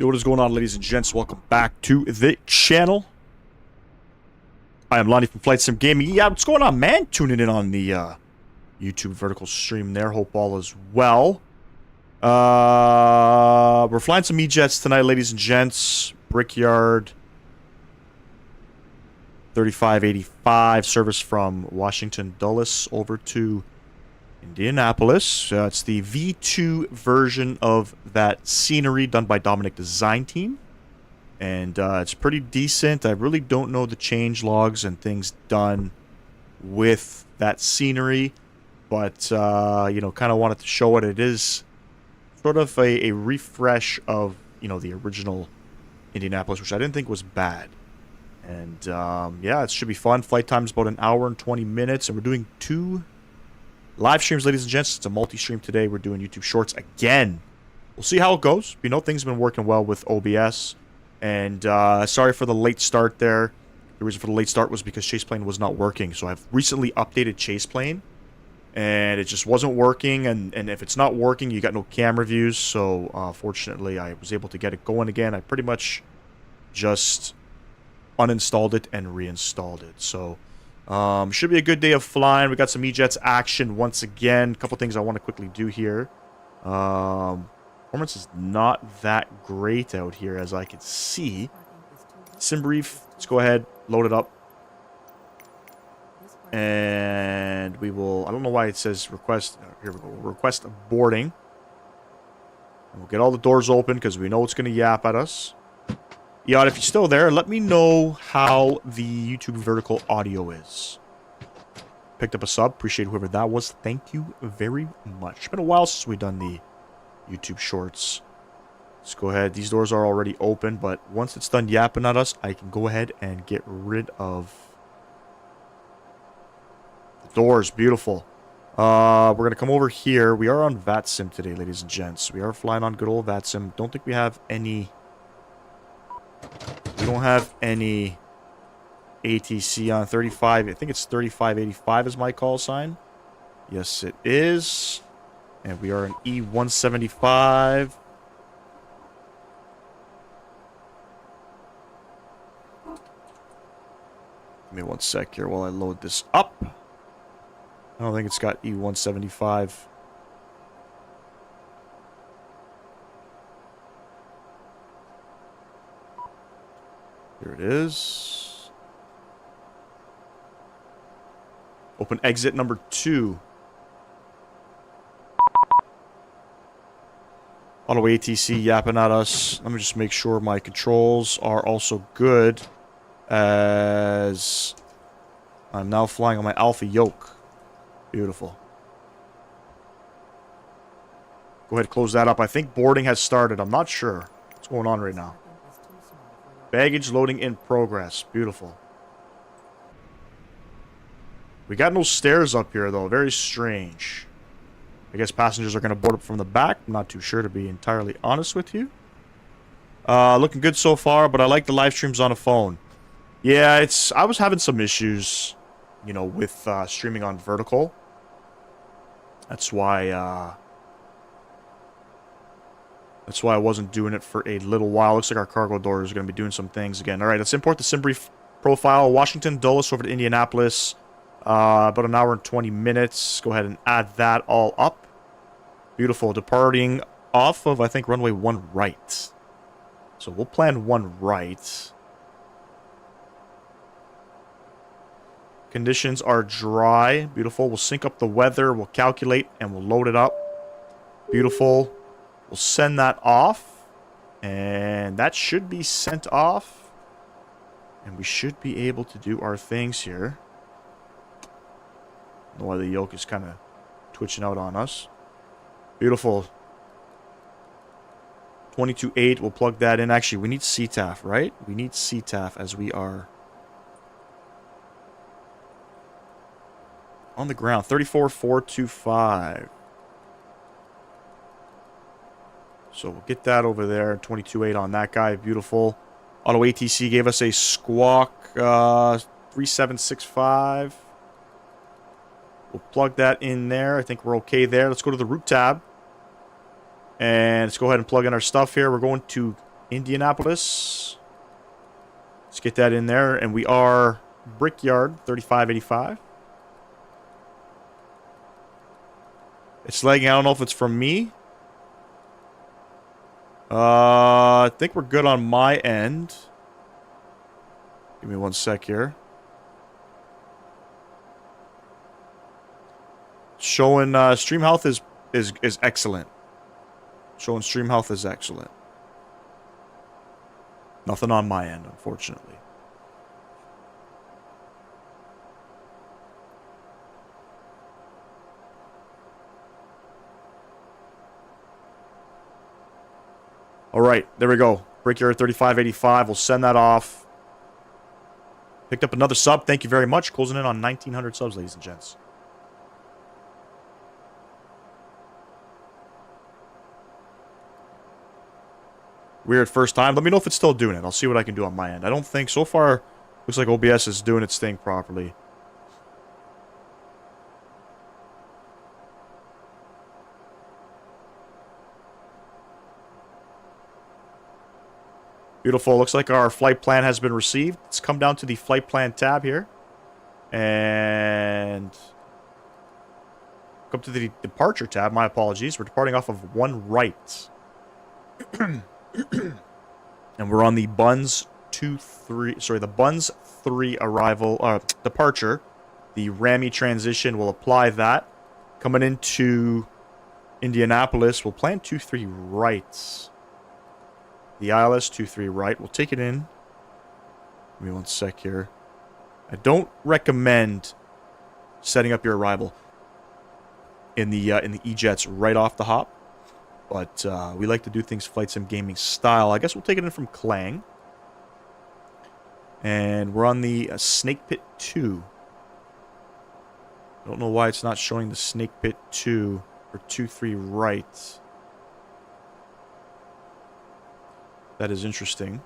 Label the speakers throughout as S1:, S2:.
S1: What is going on, ladies and gents? Welcome back to the channel. I am Lonnie from Flight Sim Gaming. Yeah, what's going on, man? Tuning in on the YouTube vertical stream there. Hope all is well. We're flying some E-Jets tonight, ladies and gents. Brickyard 3585 service from Washington Dulles over to Indianapolis. It's the V2 version of that scenery done by Dominic Design Team. And it's pretty decent. I really don't know the change logs and things done with that scenery. But, you know, kind of wanted to show what it is. Sort of a refresh of, you know, the original Indianapolis, which I didn't think was bad. And, yeah, it should be fun. Flight time is about an hour and 20 minutes. And we're doing 2 live streams, ladies and gents. It's a multi-stream today. We're doing YouTube Shorts again. We'll see how it goes. You know, things have been working well with OBS. And sorry for the late start there. The reason for the late start was because Chaseplane was not working. So I've recently updated Chaseplane. And it just wasn't working. And if it's not working, you got no camera views. So fortunately, I was able to get it going again. I pretty much just uninstalled it and reinstalled it. So should be a good day of flying. We got some E-Jets action once again. A couple things I want to quickly do here. Performance is not that great out here, as I can see. Sim brief. Let's go ahead, load it up. And we will, I don't know why it says request, here we go, request boarding. And we'll get all the doors open because we know it's going to yap at us. Yeah, if you're still there, let me know how the YouTube vertical audio is. Picked up a sub. Appreciate whoever that was. Thank you very much. It's been a while since we've done the YouTube Shorts. Let's go ahead. These doors are already open, but once it's done yapping at us, I can go ahead and get rid of the doors. Beautiful. We're going to come over here. We are on Vatsim today, ladies and gents. We are flying on good old Vatsim. Don't think we have any... We don't have any ATC on 35. I think it's 3585 is my call sign. Yes, it is. And we are an E175. Give me one sec here while I load this up. I don't think it's got E175. Here it is. Open exit number 2. Auto ATC yapping at us. Let me just make sure my controls are also good, as I'm now flying on my Alpha Yoke. Beautiful. Go ahead, close that up. I think boarding has started. I'm not sure what's going on right now. Baggage loading in progress. Beautiful. We got no stairs up here, though. Very strange. I guess passengers are going to board up from the back. I'm not too sure, to be entirely honest with you. Looking good so far, but I like the live streams on a phone. Yeah, I was having some issues, you know, with streaming on vertical. That's why I wasn't doing it for a little while. Looks like our cargo door is going to be doing some things again. All right, let's import the sim brief profile. Washington Dulles over to Indianapolis. About an hour and 20 minutes. Go ahead and add that all up. Beautiful. Departing off of, I think, runway 1 right. So we'll plan 1 right. Conditions are dry. Beautiful. We'll sync up the weather. We'll calculate and we'll load it up. Beautiful. We'll send that off. And that should be sent off. And we should be able to do our things here. I don't know why the yoke is kind of twitching out on us. Beautiful. 22.8. We'll plug that in. Actually, we need CTAF, right? We need CTAF as we are on the ground. 34.425. So we'll get that over there. 22.8 on that guy. Beautiful. Auto ATC gave us a squawk 3765. We'll plug that in there. I think we're okay there. Let's go to the route tab. And let's go ahead and plug in our stuff here. We're going to Indianapolis. Let's get that in there. And we are Brickyard 3585. It's lagging. I don't know if it's from me. I think we're good on my end. Give me 1 sec here. Showing stream health is excellent. Showing stream health is excellent. Nothing on my end, unfortunately. All right, there we go. Brickyard 3585. We'll send that off. Picked up another sub. Thank you very much. Closing in on 1,900 subs, ladies and gents. Weird first time. Let me know if it's still doing it. I'll see what I can do on my end. I don't think so far. Looks like OBS is doing its thing properly. Beautiful. Looks like our flight plan has been received. Let's come down to the flight plan tab here. And come to the departure tab. My apologies. We're departing off of 1 right. And we're on the Buns 2-3. Sorry, the Buns 3 arrival departure. The Rammy transition will apply that. Coming into Indianapolis, we'll plan 2-3 right. The ILS 2-3 right. We'll take it in. Give me 1 sec here. I don't recommend setting up your arrival in the E-jets right off the hop, but we like to do things flight sim gaming style. I guess we'll take it in from Klang, and we're on the Snake Pit 2. I don't know why it's not showing the Snake Pit 2 or 2-3 right. That is interesting.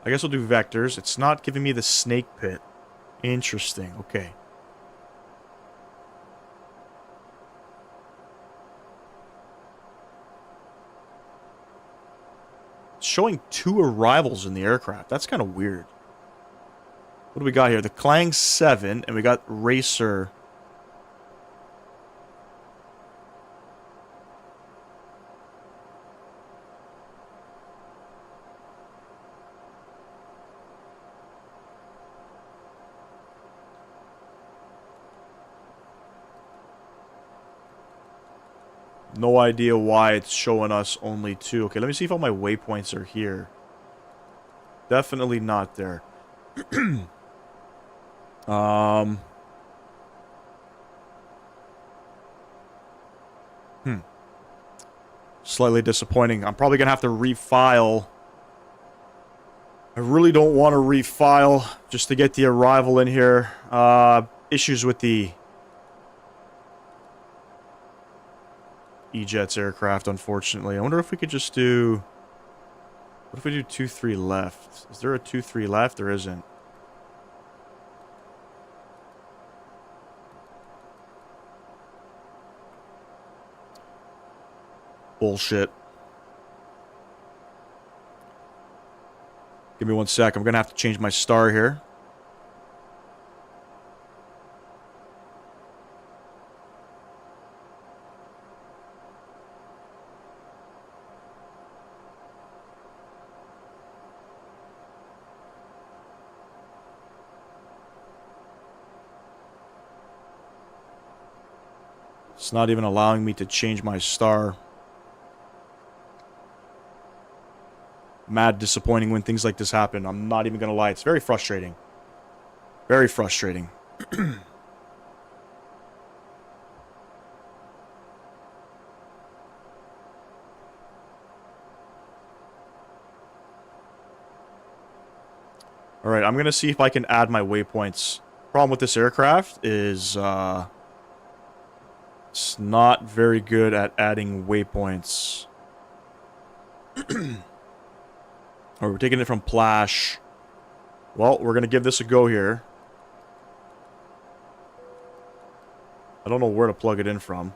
S1: I guess we'll do vectors. It's not giving me the snake pit. Interesting. Okay. It's showing 2 arrivals in the aircraft. That's kind of weird. What do we got here? The Klang 7, and we got Racer. No idea why it's showing us only 2. Okay, let me see if all my waypoints are here. Definitely not there. Slightly disappointing. I'm probably going to have to refile. I really don't want to refile just to get the arrival in here. Issues with the E-Jets aircraft, unfortunately. I wonder if we could just do... What if we do 2-3 left? Is there a 2-3 left? There isn't. Bullshit. Give me 1 sec. I'm going to have to change my star here. It's not even allowing me to change my star. Mad disappointing when things like this happen. I'm not even gonna lie. It's very frustrating. Very frustrating. Alright, I'm gonna see if I can add my waypoints. Problem with this aircraft is, it's not very good at adding waypoints. Alright, we're taking it from Plash. Well, we're going to give this a go here. I don't know where to plug it in from.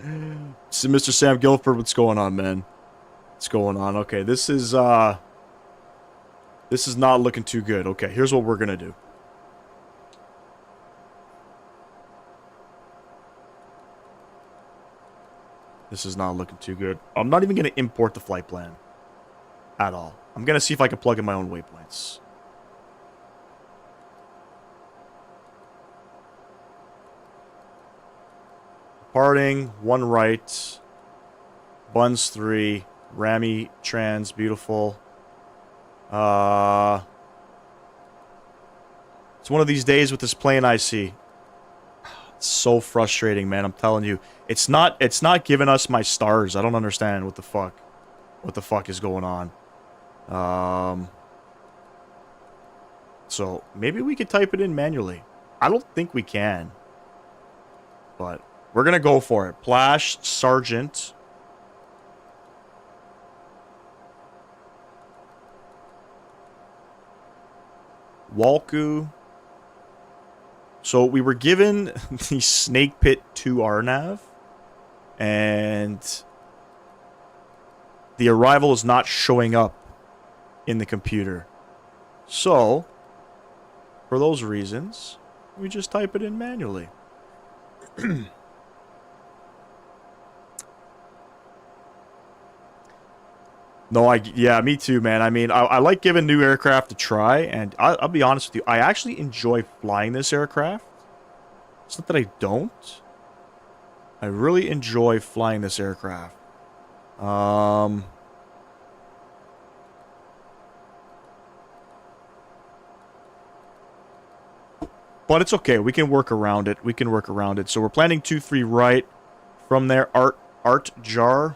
S1: So Mr. Sam Guilford, what's going on, man? What's going on? Okay, this is not looking too good. Okay, here's what we're gonna do. This is not looking too good. I'm not even gonna import the flight plan at all. I'm gonna see if I can plug in my own waypoints. Departing, 1 right, Buns 3, Rami trans, beautiful. It's one of these days with this plane I see. It's so frustrating, man, I'm telling you. It's not giving us my stars. I don't understand what the fuck is going on. So maybe we could type it in manually. I don't think we can. But we're gonna go for it. Plash Sergeant. Walku. So we were given the Snake Pit 2 RNAV. And the arrival is not showing up in the computer. So, for those reasons, we just type it in manually. No, yeah, me too, man. I mean, I like giving new aircraft a try, and I'll be honest with you, I actually enjoy flying this aircraft. It's not that I don't. I really enjoy flying this aircraft. But it's okay. We can work around it. We can work around it. So we're planning 2-3 right. From there, Art Jar.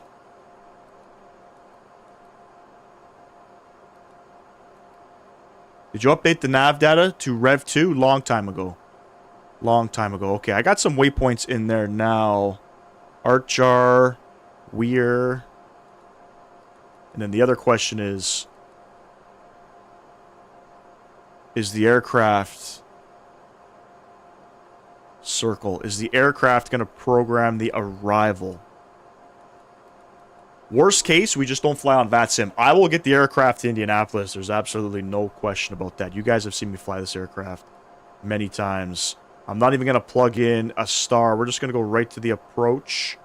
S1: Did you update the nav data to Rev 2? Long time ago. Long time ago. Okay, I got some waypoints in there now. Art Jar. Weir. And then the other question is the aircraft... Circle. Is the aircraft going to program the arrival? Worst case, we just don't fly on Vatsim. I will get the aircraft to Indianapolis. There's absolutely no question about that. You guys have seen me fly this aircraft many times. I'm not even going to plug in a star. We're just going to go right to the approach.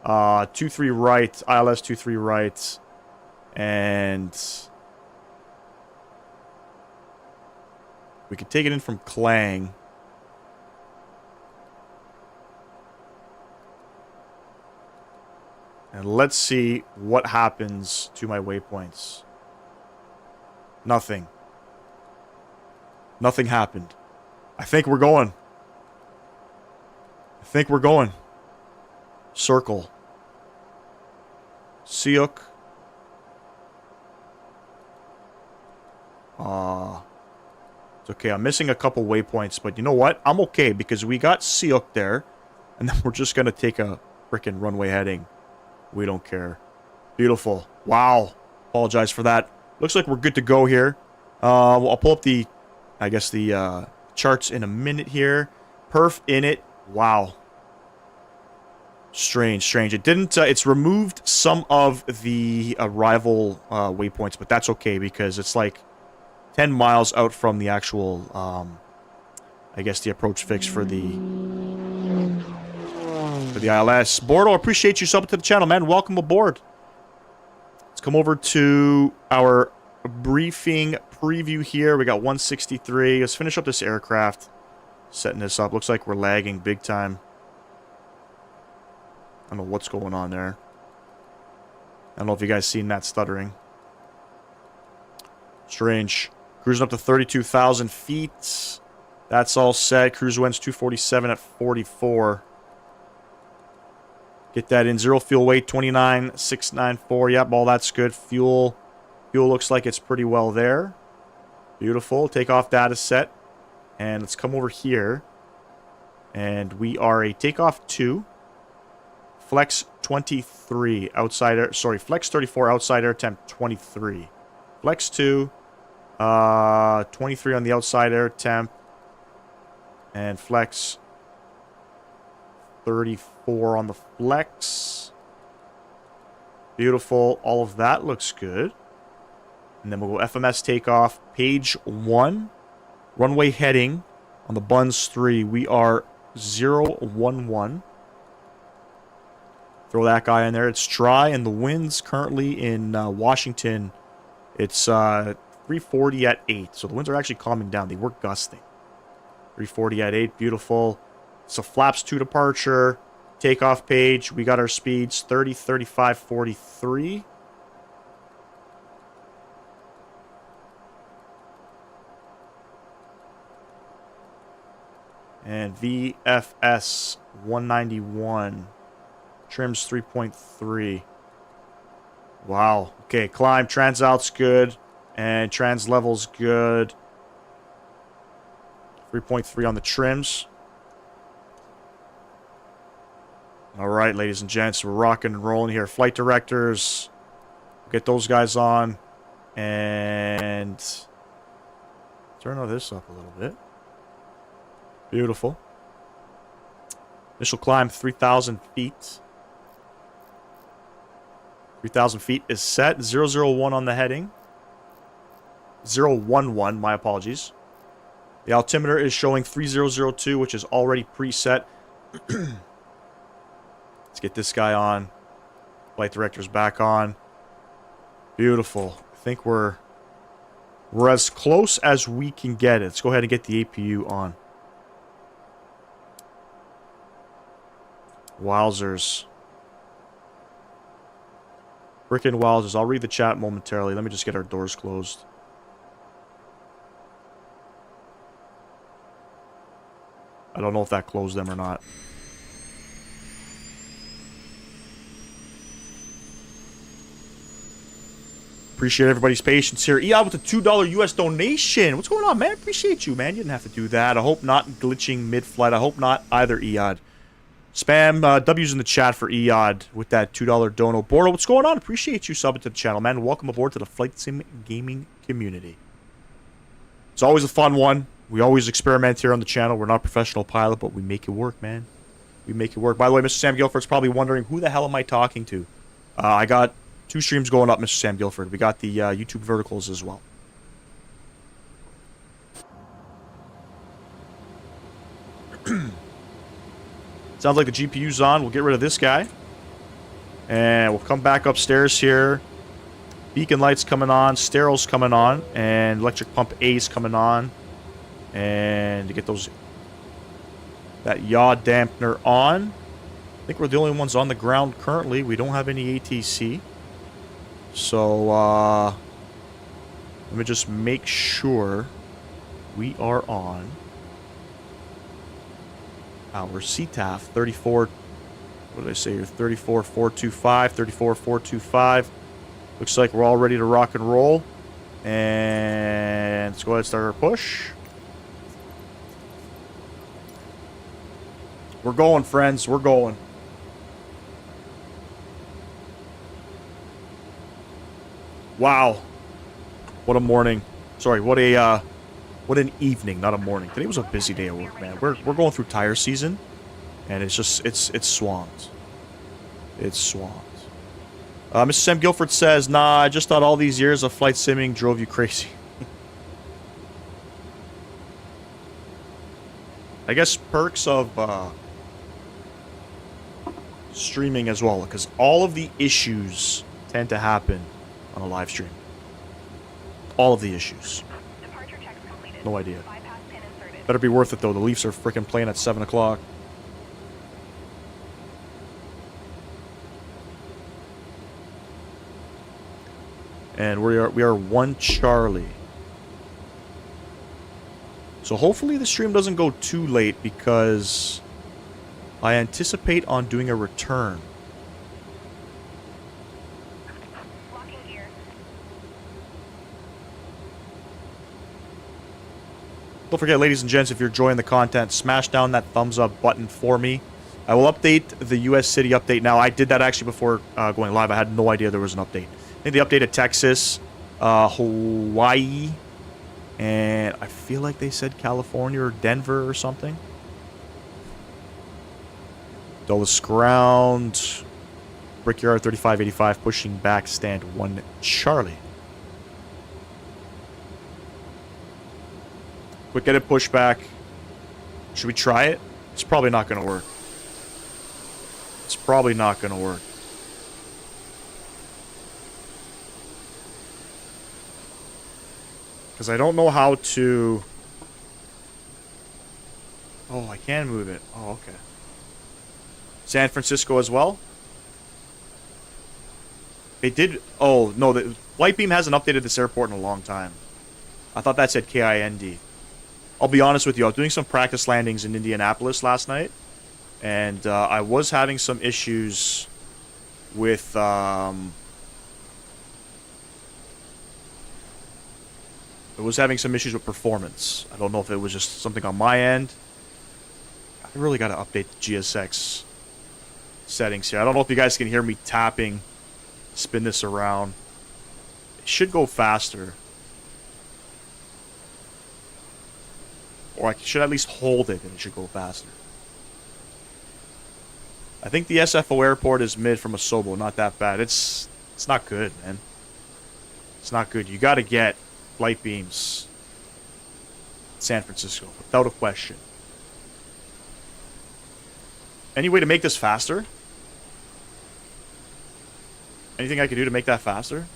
S1: 2-3 right. ILS 2-3 right. And we could take it in from Klang. And let's see what happens to my waypoints. Nothing. Nothing happened. I think we're going. I think we're going. Circle. Siuk. It's okay. I'm missing a couple waypoints, but you know what? I'm okay because we got Siuk there. And then we're just going to take a freaking runway heading. We don't care. Beautiful. Wow. Apologize for that. Looks like we're good to go here. I'll pull up the, I guess, the charts in a minute here. Perf in it. Wow. Strange, strange. It didn't, it's removed some of the arrival waypoints, but that's okay because it's like 10 miles out from the actual, I guess, the approach fix for the ILS. Bordo, appreciate you subbing to the channel, man. Welcome aboard. Let's come over to our briefing preview here. We got 163. Let's finish up this aircraft. Setting this up. Looks like we're lagging big time. I don't know what's going on there. I don't know if you guys seen that stuttering. Strange. Cruising up to 32,000 feet. That's all set. Cruise winds 247 at 44. Get that in. Zero fuel weight, 29,694. Yep, all that's good. Fuel looks like it's pretty well there. Beautiful. Takeoff data set. And let's come over here. And we are a takeoff 2. Flex 23 outside air. Sorry, Flex 34 outside air temp 23. Flex 2. 23 on the outside air temp. And Flex 34 on the flex. Beautiful. All of that looks good. And then we'll go FMS takeoff. Page 1. Runway heading on the Buns 3. We are 011. Throw that guy in there. It's dry, and the winds currently in Washington, it's 340 at 8. So the winds are actually calming down. They were gusting. 340 at 8. Beautiful. So flaps 2 departure. Takeoff page. We got our speeds 30, 35, 43. And VFS 191. Trims 3.3. Wow. Okay, climb. Trans out's good. And trans level's good. 3.3 on the trims. Alright, ladies and gents. We're rocking and rolling here. Flight directors. Get those guys on. And turn all this up a little bit. Beautiful. Initial climb 3,000 feet. 3,000 feet is set. 001 on the heading. 011, my apologies. The altimeter is showing 3002, which is already preset. Let's get this guy on. Flight director's back on. Beautiful. I think we're as close as we can get it. Let's go ahead and get the APU on. Wowzers. Frickin' wowzers. I'll read the chat momentarily. Let me just get our doors closed. I don't know if that closed them or not. Appreciate everybody's patience here. EOD with a $2 US donation. What's going on, man? Appreciate you, man. You didn't have to do that. I hope not glitching mid-flight. I hope not either, EOD. Spam W's in the chat for EOD with that $2 dono. Bordo, what's going on? Appreciate you subbing to the channel, man. Welcome aboard to the Flight Sim gaming community. It's always a fun one. We always experiment here on the channel. We're not a professional pilot, but we make it work, man. We make it work. By the way, Mr. Sam Guilford's probably wondering, who the hell am I talking to? I got 2 streams going up, Mr. Sam Guilford. We got the YouTube verticals as well. Sounds like the GPU's on. We'll get rid of this guy. And we'll come back upstairs here. Beacon light's coming on. Steril's coming on. And electric pump A's coming on. And to get those... that yaw dampener on. I think we're the only ones on the ground currently. We don't have any ATC. So, let me just make sure we are on our CTAF 34, what did I say here? 34425, 34425. Looks like we're all ready to rock and roll. And let's go ahead and start our push. We're going, friends. We're going. Wow. What a morning. Sorry, what an evening, not a morning. Today was a busy day at work, man. We're going through tire season, and it's just it's swamped. It's swamped. Mr. Sam Guilford says, "Nah, I just thought all these years of flight simming drove you crazy." I guess perks of streaming as well, because all of the issues tend to happen on a live stream. All of the issues. No idea. Better be worth it, though. The Leafs are freaking playing at 7 o'clock. And we are 1 Charlie. So hopefully the stream doesn't go too late, because I anticipate on doing a return. Don't forget, ladies and gents, if you're enjoying the content, smash down that thumbs up button for me. I will update the US City update now. I did that actually before going live. I had no idea there was an update. I think they updated Texas, Hawaii, and I feel like they said California or Denver or something. Dulles ground. Brickyard 3585 pushing back stand 1 Charlie. Quick get it pushed back. Should we try it? It's probably not going to work. It's probably not going to work. Because I don't know how to... Oh, I can move it. Oh, okay. San Francisco as well? They did... Oh, no. The Flightbeam hasn't updated this airport in a long time. I thought that said KIND. I'll be honest with you. I was doing some practice landings in Indianapolis last night. And I was having some issues with... I was having some issues with performance. I don't know if it was just something on my end. I really got to update the GSX settings here. I don't know if you guys can hear me tapping. Spin this around. It should go faster. Or I should at least hold it and it should go faster. I think the SFO airport is mid from Asobo. Not that bad. It's not good, man. It's not good. You got to get flight beams San Francisco without a question. Any way to make this faster? Anything I can do to make that faster?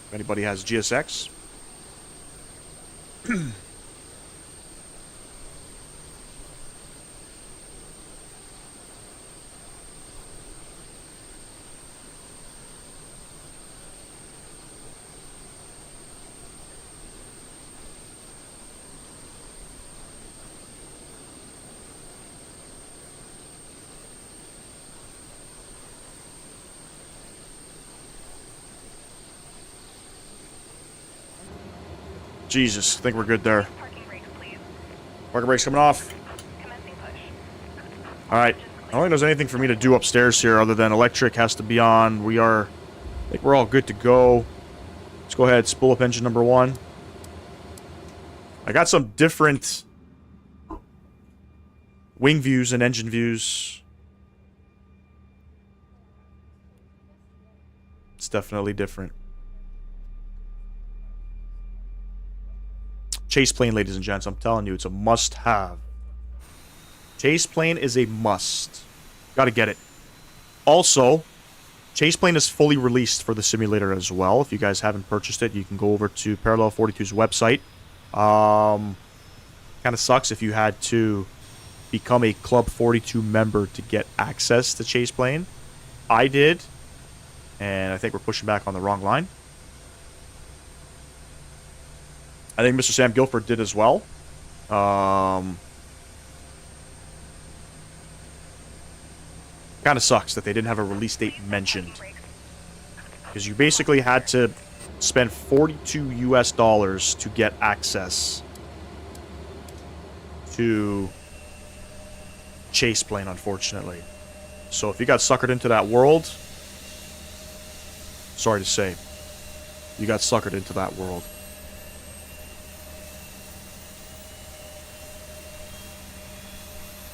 S1: If anybody has GSX? Jesus, I think we're good there. Parking brakes coming off. Alright. I don't think there's anything for me to do upstairs here other than electric has to be on. I think we're all good to go. Let's go ahead, spool up engine number 1. I got some different wing views and engine views. It's definitely different. Chaseplane, ladies and gents. I'm telling you, it's a must-have. Chaseplane is a must. Gotta get it. Also, Chaseplane is fully released for the simulator as well. If you guys haven't purchased it, you can go over to Parallel 42's website. Kind of sucks if you had to become a Club 42 member to get access to Chaseplane. I did, and I think we're pushing back on the wrong line. I think Mr. Sam Guilford did as well. Kind of sucks that they didn't have a release date mentioned. Because you basically had to spend $42 US to get access to Chaseplane, unfortunately. So if you got suckered into that world, sorry to say, you got suckered into that world.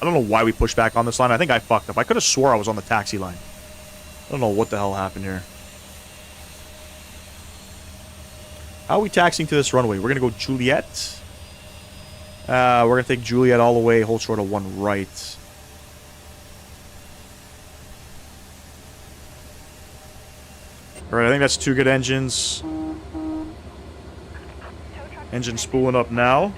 S1: I don't know why we pushed back on this line. I think I fucked up. I could have swore I was on the taxi line. I don't know what the hell happened here. How are we taxiing to this runway? We're going to go Juliet. We're going to take Juliet all the way, hold short of 1 right. Alright, I think that's 2 good engines. Engine spooling up now.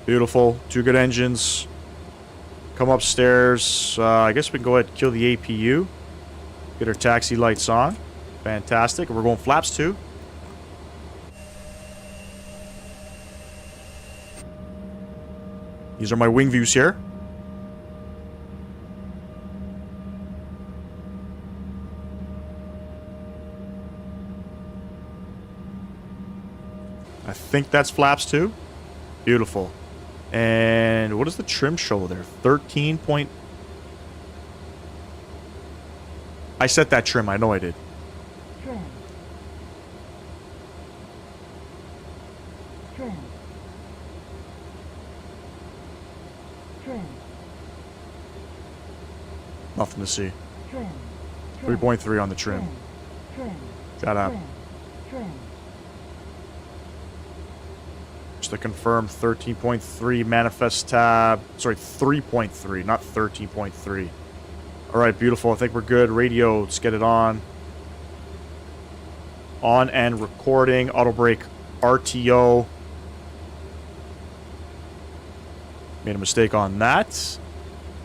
S1: Beautiful. 2 good engines. Come upstairs. I guess we can go ahead and kill the APU. Get our taxi lights on. Fantastic. We're going flaps too. These are my wing views here. I think that's flaps too. Beautiful. And what does the trim show there? 13 point... I set that trim. I know I did.
S2: Trim. Trim. Trim.
S1: Nothing to see.
S2: Trim.
S1: 3.3 on the trim.
S2: Trim.
S1: Shut up.
S2: Trim.
S1: Just to confirm, 13.3 manifest tab. Sorry, 3.3, not 13.3. All right, beautiful. I think we're good. Radio, let's get it on. On and recording. Auto brake RTO. Made a mistake on that.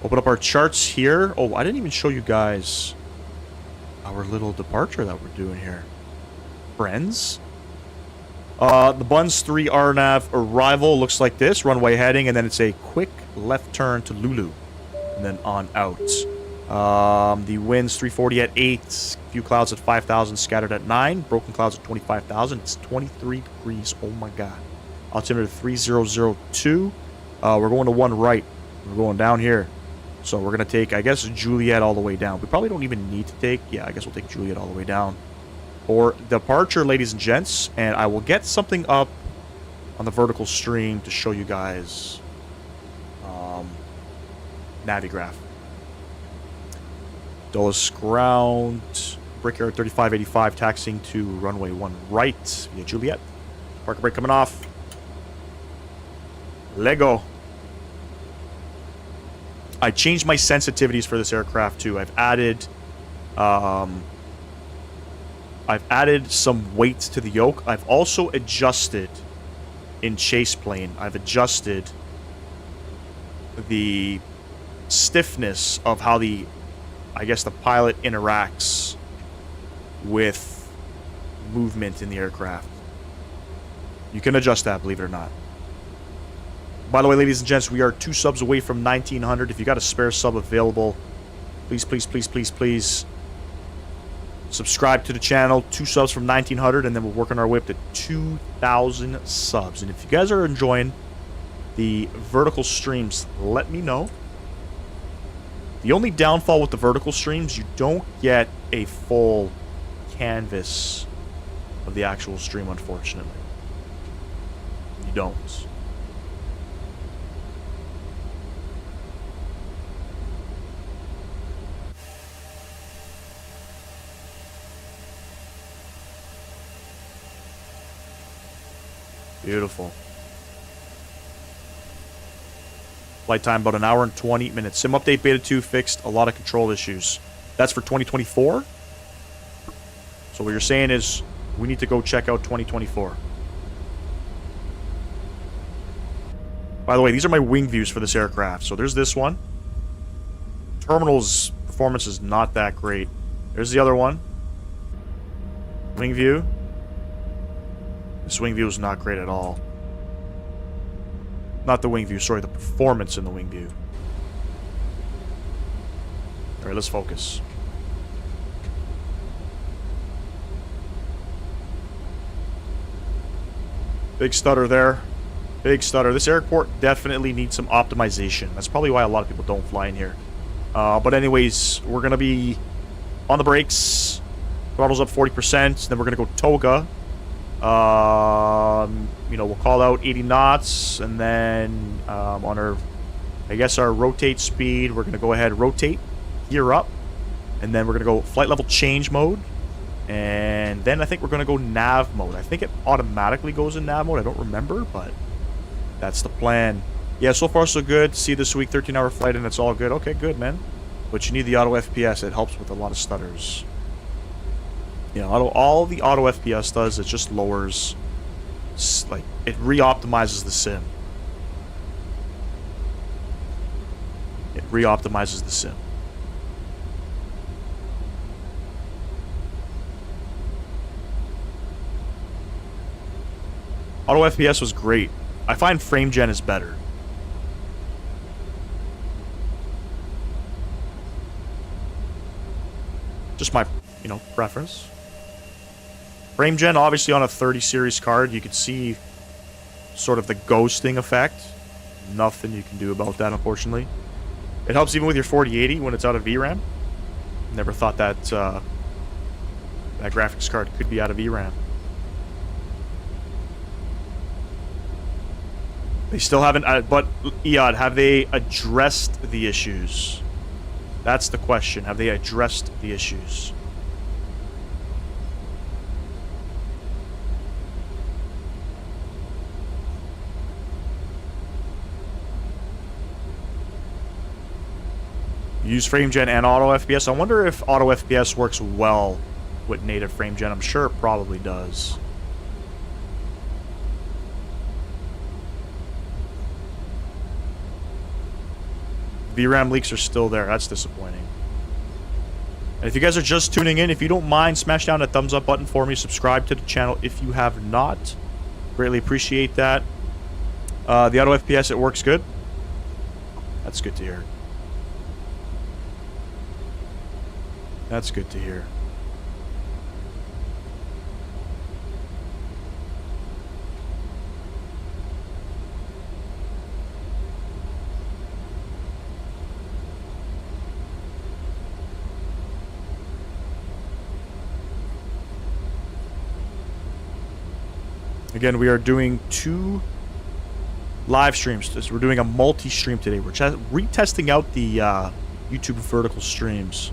S1: Open up our charts here. Oh, I didn't even show you guys our little departure that we're doing here. Friends. The Buns 3 RNAV arrival looks like this. Runway heading, and then it's a quick left turn to Lulu. And then on out. The winds 340 at 8. Few clouds at 5,000, scattered at 9. Broken clouds at 25,000. It's 23 degrees. Oh my god. Altimeter 3002. We're going to one right. We're going down here. So we're going to take, I guess, Juliet all the way down. We probably don't even need to take... Yeah, I guess we'll take Juliet all the way down. For departure, ladies and gents. And I will get something up on the vertical stream to show you guys Navigraph. Dulles ground. Brickyard 3585 taxiing to runway 1 right via Juliet. Parker brake coming off. Lego. I changed my sensitivities for this aircraft too. I've added some weight to the yoke. I've also adjusted in Chaseplane. I've adjusted the stiffness of how the, I guess, the pilot interacts with movement in the aircraft. You can adjust that, believe it or not. By the way, ladies and gents, we are 2 subs away from 1,900. If you got a spare sub available, please, please, please, please, please subscribe to the channel. 2 subs from 1,900, and then we're working our way up to 2,000 subs. And if you guys are enjoying the vertical streams, let me know. The only downfall with the vertical streams, you don't get a full canvas of the actual stream, unfortunately. You don't. Beautiful. Flight time about 1 hour and 20 minutes. Sim update beta 2 fixed a lot of control issues. That's for 2024. So what you're saying is we need to go check out 2024. By the way, these are my wing views for this aircraft. So there's this one. Terminal's performance is not that great. There's the other one. Wing view. This wing view is not great at all. Not the wing view, sorry, the performance in the wing view. Alright, let's focus. Big stutter there. Big stutter. This airport definitely needs some optimization. That's probably why a lot of people don't fly in here. But anyways, we're going to be on the brakes. Throttle's up 40%. Then we're going to go toga. You know, we'll call out 80 knots, and then on our, I guess, our rotate speed, we're going to go ahead and rotate, gear up, and then we're going to go flight level change mode, and then I think we're going to go nav mode. I think it automatically goes in nav mode. I don't remember, but that's the plan. Yeah, so far so good. See this week, 13-hour flight, and it's all good. Okay, good, man. But you need the auto FPS. It helps with a lot of stutters. You know, all the auto FPS does, it just lowers, like, it re-optimizes the sim. It re-optimizes the sim. Auto FPS was great. I find frame gen is better. Just my, you know, preference. Frame gen, obviously on a 30 series card, you could see sort of the ghosting effect. Nothing you can do about that, unfortunately. It helps even with your 4080 when it's out of VRAM. Never thought that that graphics card could be out of VRAM. They still haven't, but Eod, have they addressed the issues? That's the question. Have they addressed the issues? Use FrameGen and Auto FPS. I wonder if Auto FPS works well with native FrameGen. I'm sure it probably does. VRAM leaks are still there. That's disappointing. And if you guys are just tuning in, if you don't mind, smash down that thumbs up button for me. Subscribe to the channel if you have not. Greatly appreciate that. The Auto FPS, it works good. That's good to hear. That's good to hear. Again, we are doing 2 live streams. We're doing a multi-stream today. We're retesting out the YouTube vertical streams.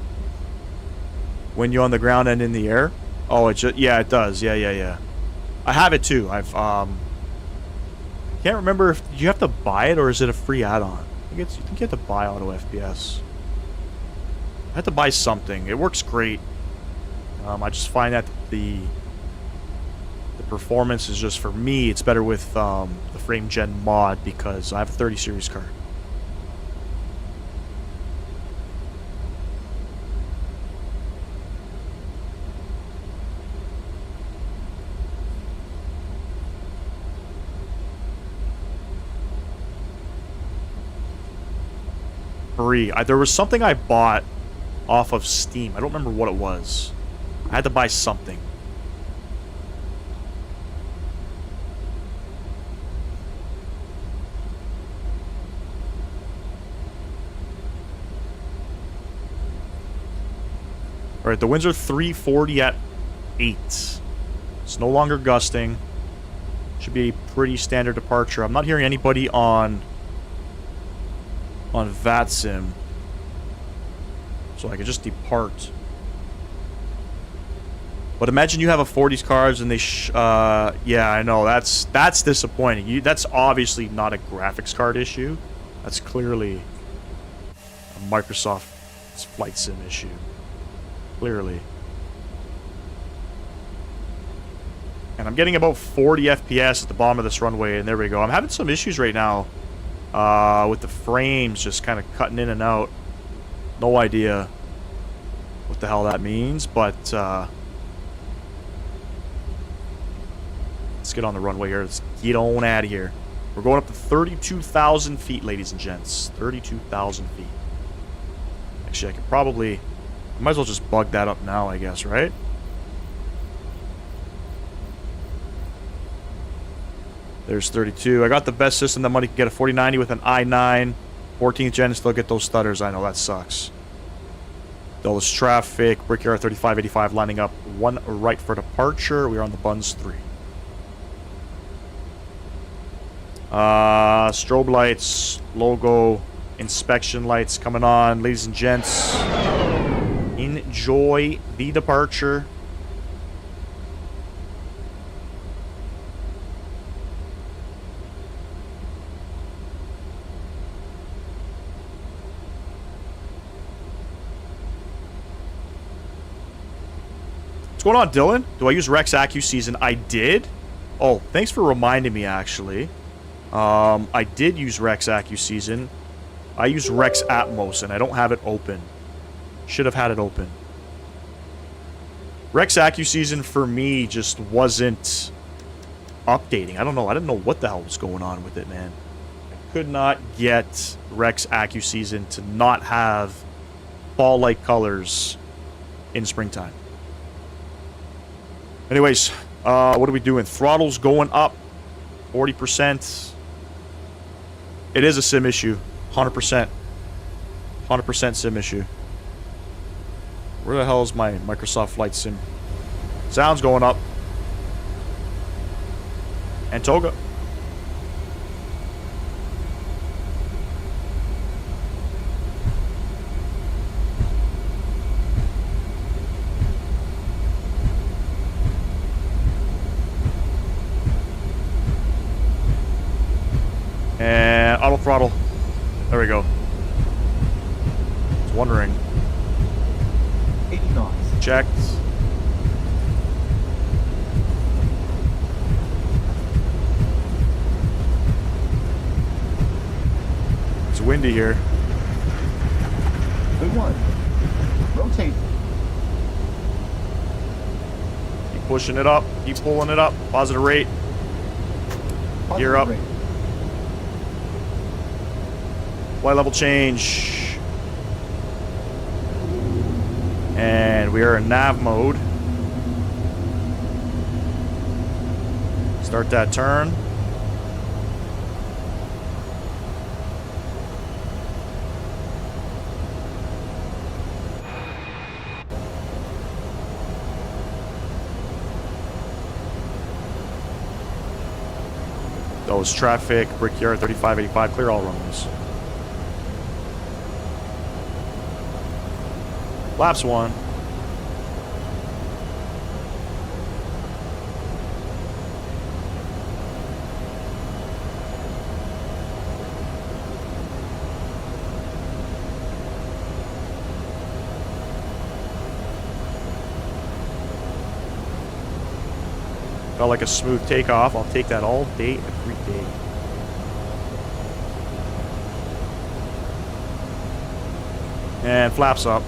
S1: When you're on the ground and in the air. Oh, it just, yeah, it does. Yeah. I have it too. I can't remember if you have to buy it or is it a free add-on. I think you have to buy Auto FPS. I had to buy something. It works great. I just find that the performance is just, for me, it's better with the FrameGen mod because I have a 30 series card. Free. There was something I bought off of Steam. I don't remember what it was. I had to buy something. Alright, the winds are 340 at 8. It's no longer gusting. Should be a pretty standard departure. I'm not hearing anybody on Vatsim. So I can just depart. But imagine you have a 40s cards and they yeah, I know. That's disappointing. That's obviously not a graphics card issue. That's clearly a Microsoft's flight sim issue. Clearly. And I'm getting about 40 FPS at the bottom of this runway, and there we go. I'm having some issues right now with the frames just kind of cutting in and out. No idea what the hell that means, but let's get on the runway here. Let's get on out of here. We're going up to 32,000 feet, ladies and gents. 32,000 feet. Actually, I could probably... I might as well just bug that up now, I guess, right? There's 32. I got the best system that money can get, a 4090 with an i9. 14th gen, still get those stutters. I know, that sucks. Dulles traffic. Brickyard 3585 lining up 1 right for departure. We are on the Buns 3. Strobe lights, logo, inspection lights coming on. Ladies and gents, enjoy the departure. What's going on, Dylan? Do I use Rex AccuSeason? I did. Oh, thanks for reminding me, actually. I did use Rex AccuSeason. I use Rex Atmos, and I don't have it open. Should have had it open. Rex AccuSeason, for me, just wasn't updating. I don't know. I didn't know what the hell was going on with it, man. I could not get Rex AccuSeason to not have fall-like colors in springtime. Anyways, what are we doing? Throttle's going up 40%. It is a sim issue. 100%. 100% sim issue. Where the hell is my Microsoft Flight Sim? Sound's going up. And Toga. And auto throttle. There we go. I was wondering.
S3: 80 knots.
S1: Checked. It's windy here.
S3: Good one. Rotate.
S1: Keep pushing it up. Keep pulling it up. Positive rate. Gear up.
S3: Rate.
S1: Flight level change. And we are in nav mode. Start that turn. Those traffic, Brickyard 3585, clear all runways. Laps 1. Felt like a smooth takeoff. I'll take that all day, every day. And flaps up.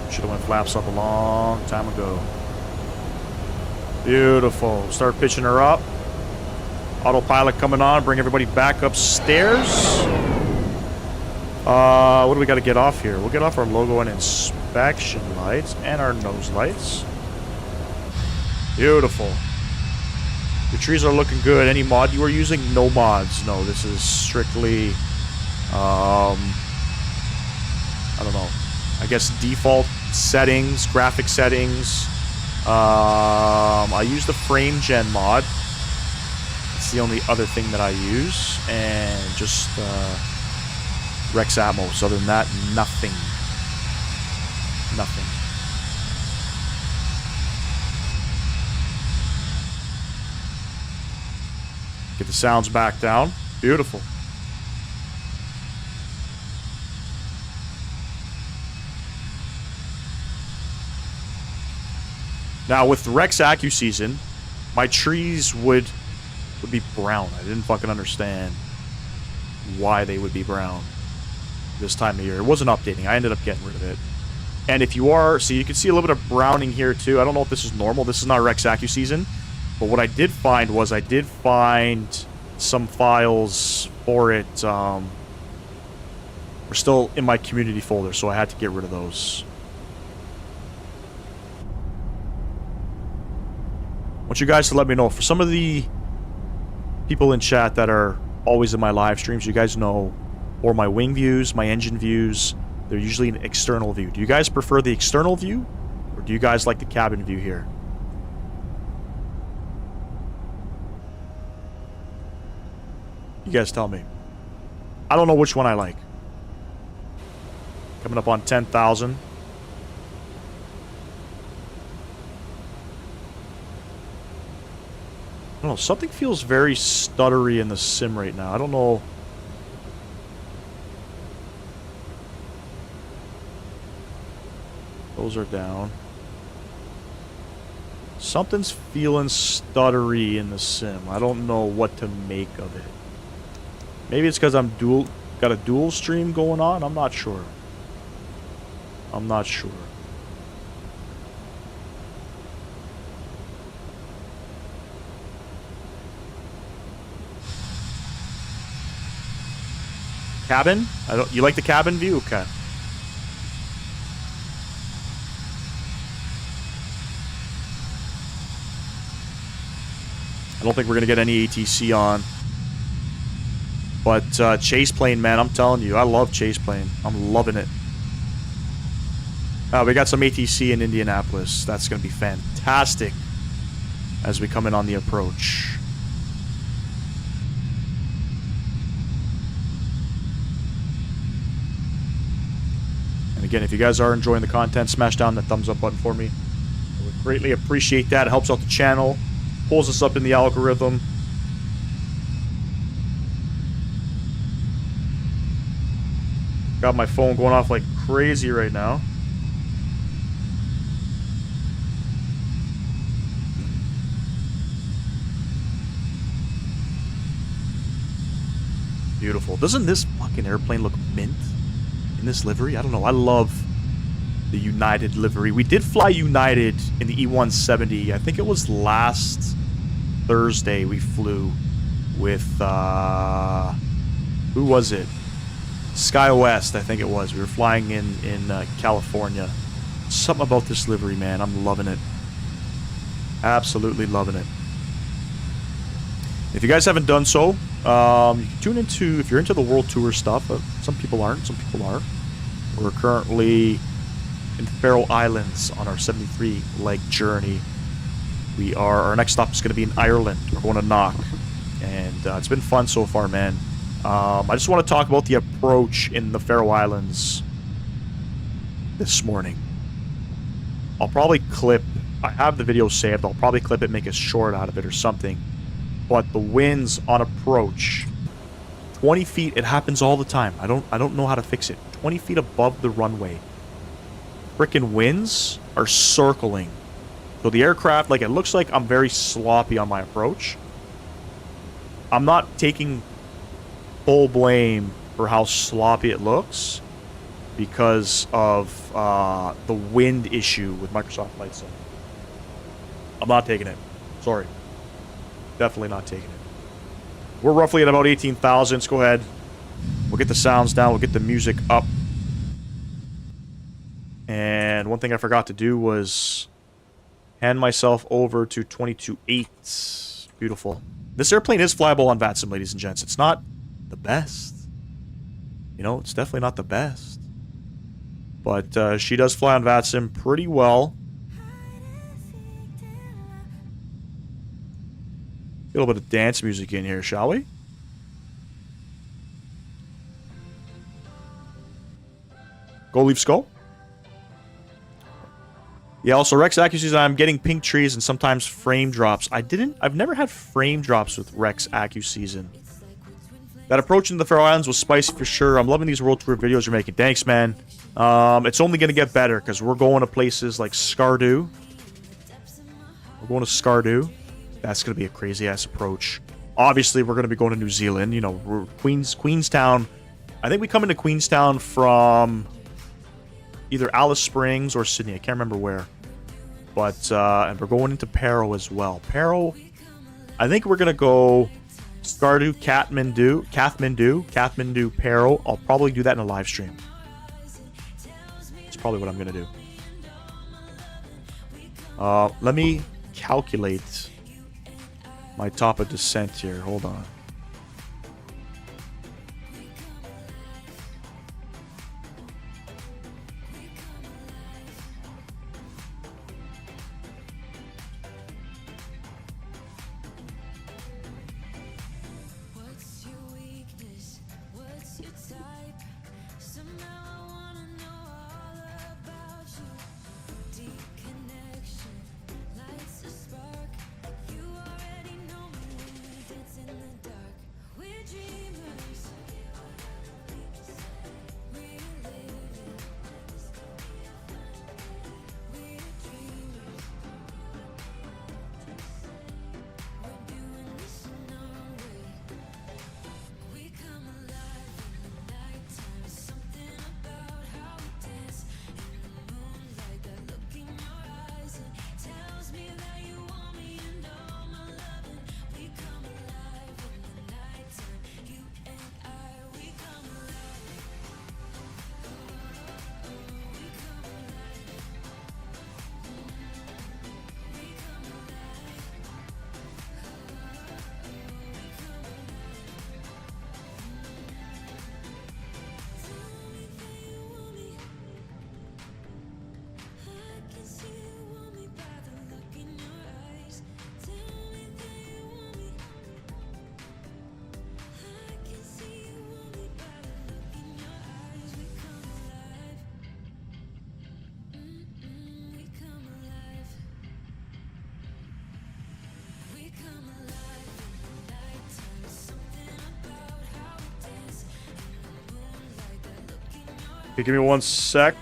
S1: Should have went flaps up a long time ago. Beautiful. Start pitching her up. Autopilot coming on. Bring everybody back upstairs. What do we got to get off here? We'll get off our logo and inspection lights and our nose lights. Beautiful. Your trees are looking good. Any mod you are using? No mods. No, this is strictly, I don't know. I guess default settings, graphic settings. I use the frame gen mod. It's the only other thing that I use. And just Rex Atmos. Other than that, nothing. Nothing. Get the sounds back down. Beautiful. Now with Rex Accu season, my trees would be brown. I didn't fucking understand why they would be brown this time of year. It wasn't updating. I ended up getting rid of it. And if you are, so you can see a little bit of browning here too. I don't know if this is normal. This is not Rex Accu season. But what I did find was I did find some files for it. We're still in my community folder, so I had to get rid of those. I want you guys to let me know. For some of the people in chat that are always in my live streams, you guys know, or my wing views, my engine views, they're usually an external view. Do you guys prefer the external view, or do you guys like the cabin view here? You guys tell me. I don't know which one I like. Coming up on 10,000. I don't know. Something feels very stuttery in the sim right now. I don't know. Those are down. Something's feeling stuttery in the sim. I don't know what to make of it. Maybe it's because I'm got a dual stream going on. I'm not sure. I'm not sure. Cabin? You like the cabin view? Okay. I don't think we're gonna get any ATC on. But Chaseplane, man, I'm telling you, I love Chaseplane. I'm loving it. We got some ATC in Indianapolis. That's going to be fantastic as we come in on the approach. And again, if you guys are enjoying the content, smash down that thumbs up button for me. I would greatly appreciate that. It helps out the channel, pulls us up in the algorithm. Got my phone going off like crazy right now. Beautiful. Doesn't this fucking airplane look mint in this livery? I don't know. I love the United livery. We did fly United in the E170. I think it was last Thursday we flew with, who was it? SkyWest, I think it was. We were flying in California. Something about this livery, man. I'm loving it. Absolutely loving it. If you guys haven't done so, you can tune into, if you're into the World Tour stuff, some people aren't, some people are. We're currently in the Faroe Islands on our 73-leg journey. Our next stop is going to be in Ireland. We're going to Knock. And it's been fun so far, man. I just want to talk about the approach in the Faroe Islands this morning. I'll probably clip, I have the video saved, I'll probably clip it, make a short out of it or something. But the winds on approach, 20 feet, it happens all the time. I don't know how to fix it. 20 feet above the runway. Frickin' winds are circling. So the aircraft, like, it looks like I'm very sloppy on my approach. I'm not taking full blame for how sloppy it looks because of the wind issue with Microsoft Flight Sim. I'm not taking it. Sorry. Definitely not taking it. We're roughly at about 18,000. Let's go ahead. We'll get the sounds down. We'll get the music up. And one thing I forgot to do was hand myself over to 22.8. Beautiful. This airplane is flyable on Vatsim, ladies and gents. It's not the best. You know, it's definitely not the best. But she does fly on Vatsim pretty well. Get a little bit of dance music in here, shall we? Go Leaf Skull. Yeah, also Rex accuracies, I'm getting pink trees and sometimes frame drops. I've never had frame drops with Rex AccuSeason. That approach into the Faroe Islands was spicy for sure. I'm loving these World Tour videos you're making. Thanks, man. It's only going to get better because we're going to places like Skardu. We're going to Skardu. That's going to be a crazy-ass approach. Obviously, we're going to be going to New Zealand. You know, we're Queenstown. I think we come into Queenstown from either Alice Springs or Sydney. I can't remember where. But, and we're going into Paro as well. Paro, I think we're going to go Skardu, Kathmandu, Paro. I'll probably do that in a live stream. That's probably what I'm going to do. Let me calculate my top of descent here. Hold on. Okay, give me 1 sec.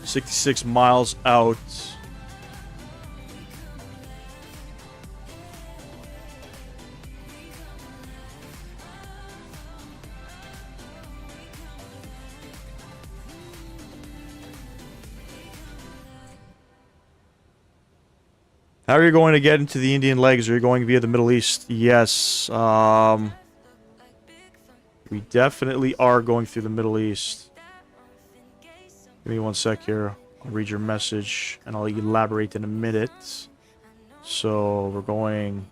S1: $66 miles out. How are you going to get into the Indian legs? Are you going via the Middle East? Yes. We definitely are going through the Middle East. Give me 1 sec here. I'll read your message and I'll elaborate in a minute. So we're going...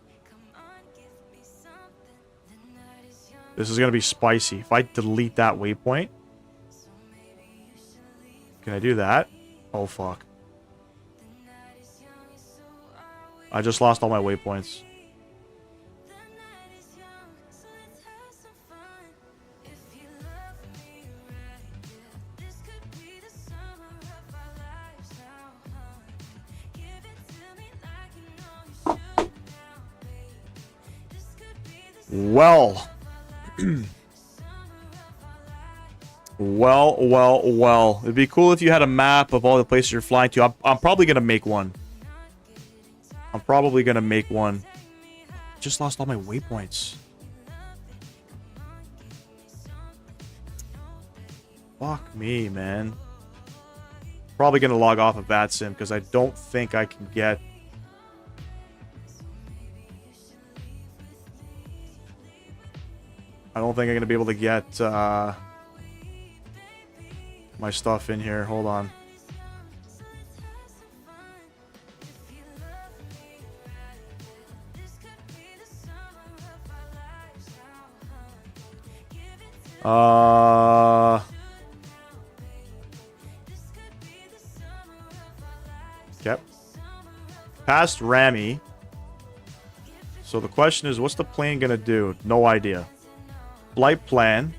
S1: This is going to be spicy. If I delete that waypoint... Can I do that? Oh, fuck. I just lost all my waypoints. Well. well. It'd be cool if you had a map of all the places you're flying to. I'm probably going to make one. Just lost all my waypoints. Fuck me, man. Probably gonna log off of Vatsim because I don't think I can get... I don't think I'm gonna be able to get my stuff in here. Hold on. Okay. Past Rami. So the question is, what's the plane gonna do? No idea. Flight plan.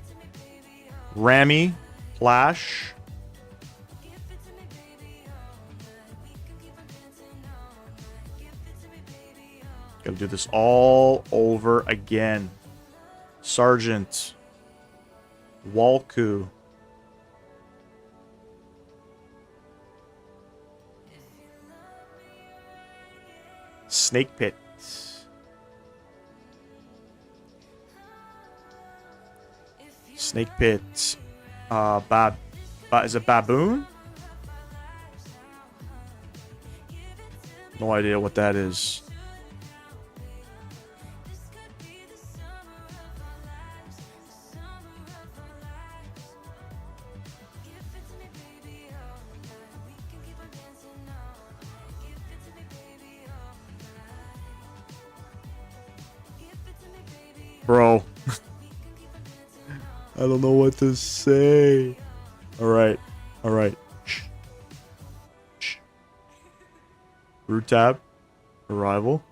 S1: Rami. Flash. Gotta do this all over again. Sergeant. Walku. Snake Pit. Snake Pit. Is it Baboon? No idea what that is. Bro. I don't know what to say. Alright. Shh. Route tab. Arrival.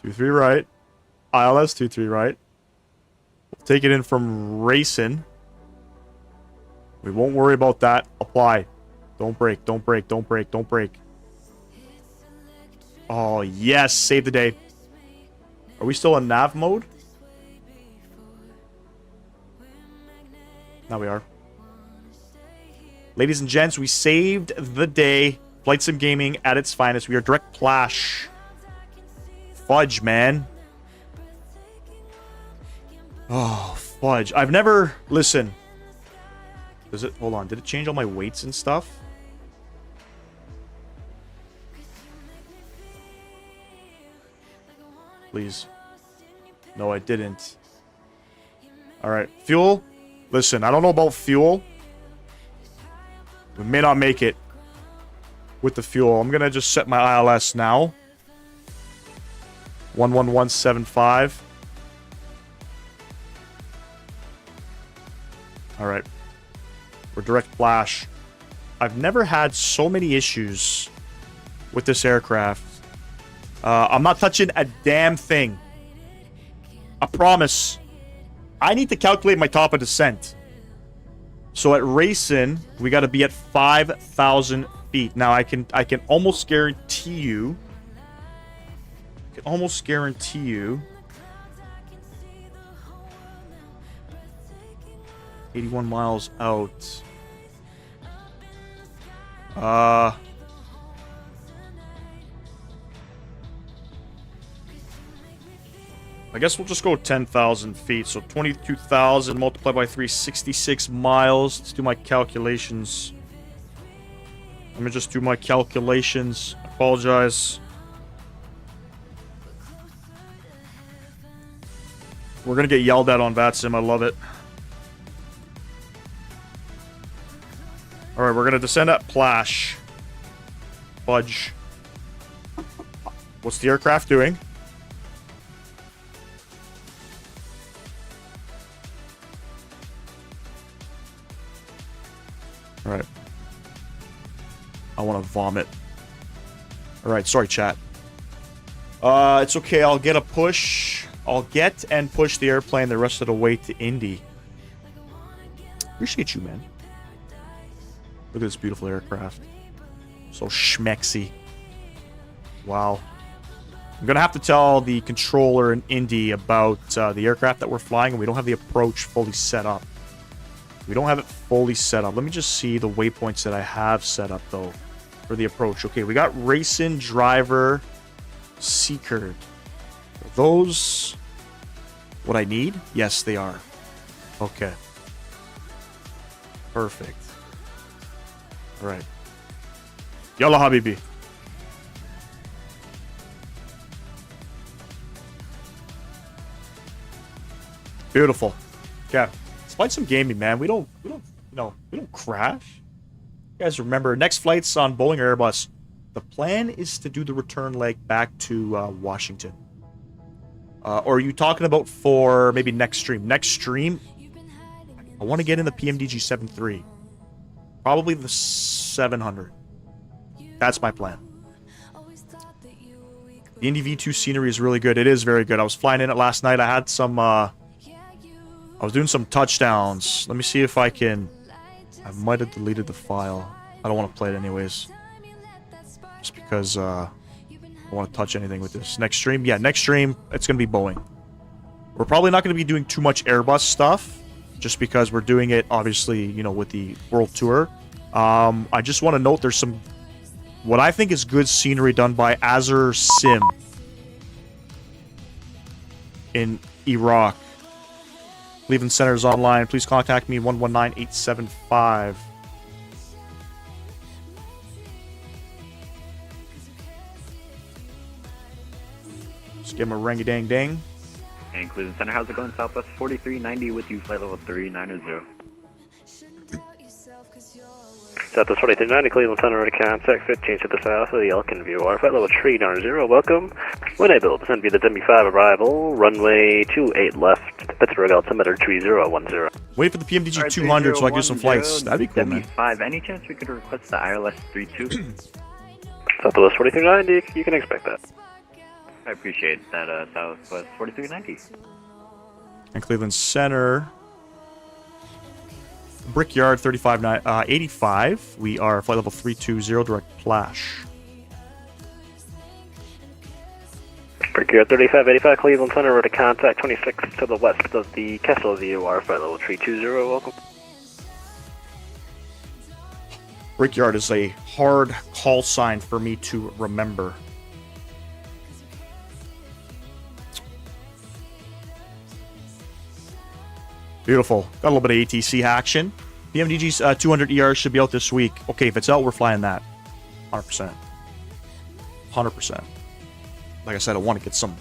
S1: 23 right. ILS 23 right. We'll take it in from racing. We won't worry about that. Apply. Don't break. Oh, yes. Save the day. Are we still in nav mode? Now we are. Ladies and gents, we saved the day. Flight Sim Gaming at its finest. We are direct plash. Fudge, man. Oh, fudge. I've never... Listen. Does it... Hold on. Did it change all my weights and stuff? Please. No, I didn't. Alright. Fuel. Listen, I don't know about fuel. We may not make it with the fuel. I'm going to just set my ILS now. 11175. Alright. We're direct flash. I've never had so many issues with this aircraft. I'm not touching a damn thing. I promise. I need to calculate my top of descent. So at racing, we got to be at 5,000 feet. Now I can almost guarantee you can almost guarantee you 81 miles out. I guess we'll just go 10,000 feet. So 22,000 multiplied by 366 miles. Let's do my calculations. Let me just do my calculations. I apologize. We're going to get yelled at on Vatsim. I love it. Alright, we're going to descend at Plash. Fudge. What's the aircraft doing? Alright. I want to vomit. Alright, sorry, chat. It's okay. I'll get a push. I'll get and push the airplane the rest of the way to Indy. Appreciate you, man. Look at this beautiful aircraft. So schmexy. Wow. I'm going to have to tell the controller in Indy about the aircraft that we're flying, and we don't have the approach fully set up. We don't have it fully set up. Let me just see the waypoints that I have set up, though, for the approach. Okay, we got Racing, Driver, Seeker. Are those what I need? Yes, they are. Okay. Perfect. All right. Yalla, Habibi. Beautiful. Okay. Let's fight some gaming, man. We don't crash. You guys remember, next flight's on Boeing or Airbus. The plan is to do the return leg back to Washington. Or are you talking about for maybe next stream? Next stream, I want to get in the PMDG 7.3. Probably the 700. That's my plan. The Indy V2 scenery is really good. It is very good. I was flying in it last night. I had some... I was doing some touchdowns. Let me see if I can... I might have deleted the file. I don't want to play it anyways. Just because I don't want to touch anything with this. Next stream? Yeah, next stream, it's going to be Boeing. We're probably not going to be doing too much Airbus stuff. Just because we're doing it, obviously, you know, with the World Tour. I just want to note there's some... What I think is good scenery done by Azur Sim. In Iraq. Cleveland Center is online. Please contact me 119-875. Just give him a ring-a-dang-dang.
S4: And Cleveland Center, how's it going? Southwest 4390 with you, flight level 390.
S5: Southwest 4390, Cleveland Center, ready contact 15 to the south of the Elkin View. Our flight level 390, welcome. When able, descend via the Demi-5 arrival, runway 28 left, Pittsburgh altimeter 3010.
S1: Wait for the PMDG 200 so I can do some flights. That'd be cool, man.
S4: Demi-5, any chance we could request the ILS 32?
S5: Southwest 4390, you can expect that.
S4: I appreciate that, Southwest 4390.
S1: And Cleveland Center... Brickyard 85. We are flight level 320, direct Plash.
S5: Brickyard 3585, Cleveland Center, ready contact 26 to the west of the Kessel View. Our flight level 320, welcome.
S1: Brickyard is a hard call sign for me to remember. Beautiful. Got a little bit of ATC action. PMDG's 200 ER should be out this week. Okay, if it's out, we're flying that. 100%. 100%. Like I said, I want to get some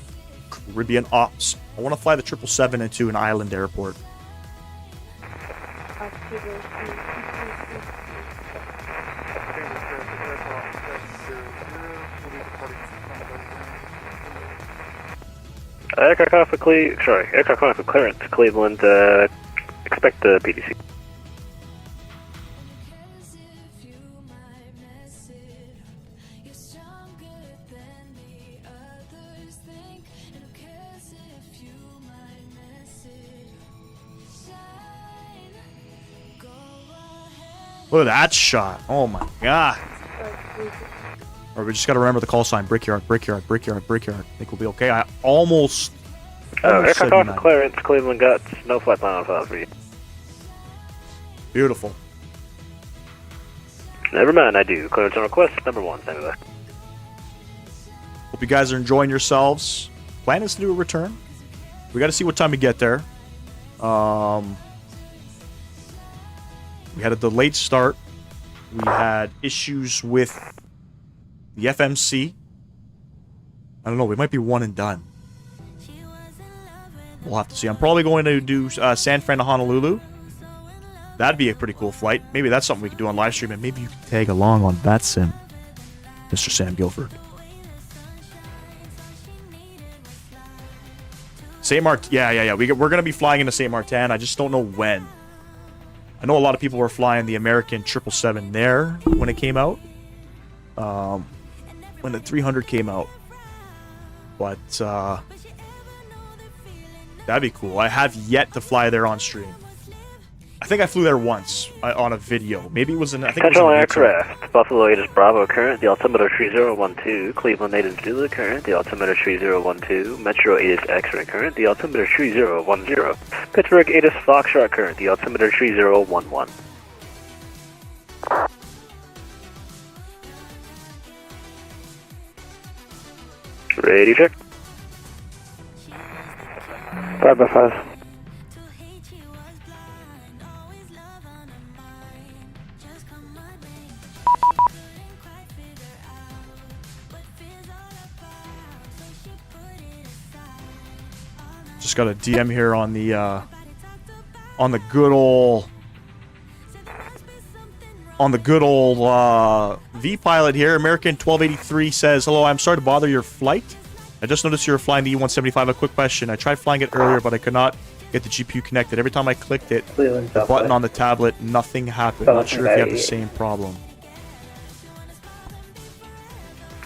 S1: Caribbean ops. I want to fly the 777 into an island airport.
S5: Aircraft for clearance, Cleveland, expect the PDC.
S1: Look at that shot. Oh my god. Or we just got to remember the call sign. Brickyard, Brickyard, Brickyard, Brickyard. I think we'll be okay. I almost
S5: Aircraft
S1: said
S5: off
S1: nine.
S5: clearance, Cleveland got no flight plan on file for you.
S1: Beautiful.
S5: Never mind, I do. Clearance on request, number 1, stand by.
S1: Hope you guys are enjoying yourselves. Plan is to do a return. We got to see what time we get there. We had a delayed start. We had issues with the FMC. I don't know. We might be one and done. We'll have to see. I'm probably going to do San Fran to Honolulu. That'd be a pretty cool flight. Maybe that's something we could do on live stream, and maybe you can tag along on Vatsim, Mr. Sam Guilford. St. Martin. Yeah. We're going to be flying into St. Martin. I just don't know when. I know a lot of people were flying the American 777 there when it came out. When the 300 came out. But that'd be cool. I have yet to fly there on stream. I think I flew there once on a video. Maybe it was in. I think it was
S5: Central
S1: in
S5: aircraft, Buffalo 8 is Bravo current, the altimeter 3012, Cleveland 8 is Zulu current, the altimeter 3012, Metro 8 is X-ray current, the altimeter 3010, Pittsburgh 8 is Foxtrot current, the altimeter 3011. Radio check. 5x5.
S1: Just got a DM here on the good old V pilot here. American 1283 says, "Hello, I'm sorry to bother your flight. I just noticed you were flying the E175. A quick question. I tried flying it earlier, but I could not get the GPU connected. Every time I clicked it, the button on the tablet, nothing happened. Not sure if you have the same problem."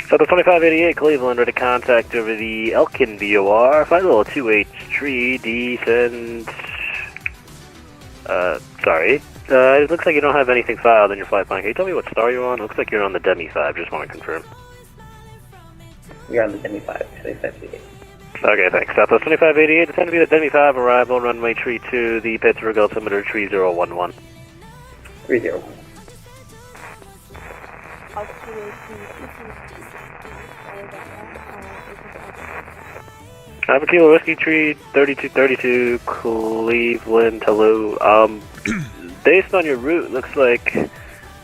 S5: So the 2588 Cleveland ready to contact over the Elkin VOR, flight level 2H3, descent, sorry. It looks like you don't have anything filed in your flight plan. Can you tell me what star you're on? It looks like you're on the Demi 5, just want to confirm.
S6: You're on the Demi 5, 2588.
S5: Okay, thanks. Southwest 2588, it's going to be the Demi 5 arrival, runway tree 2, the Pittsburgh altimeter 3011.
S6: 301.
S5: Alpha Kilo Whiskey Tree 3232 Cleveland, hello. Based on your route, looks like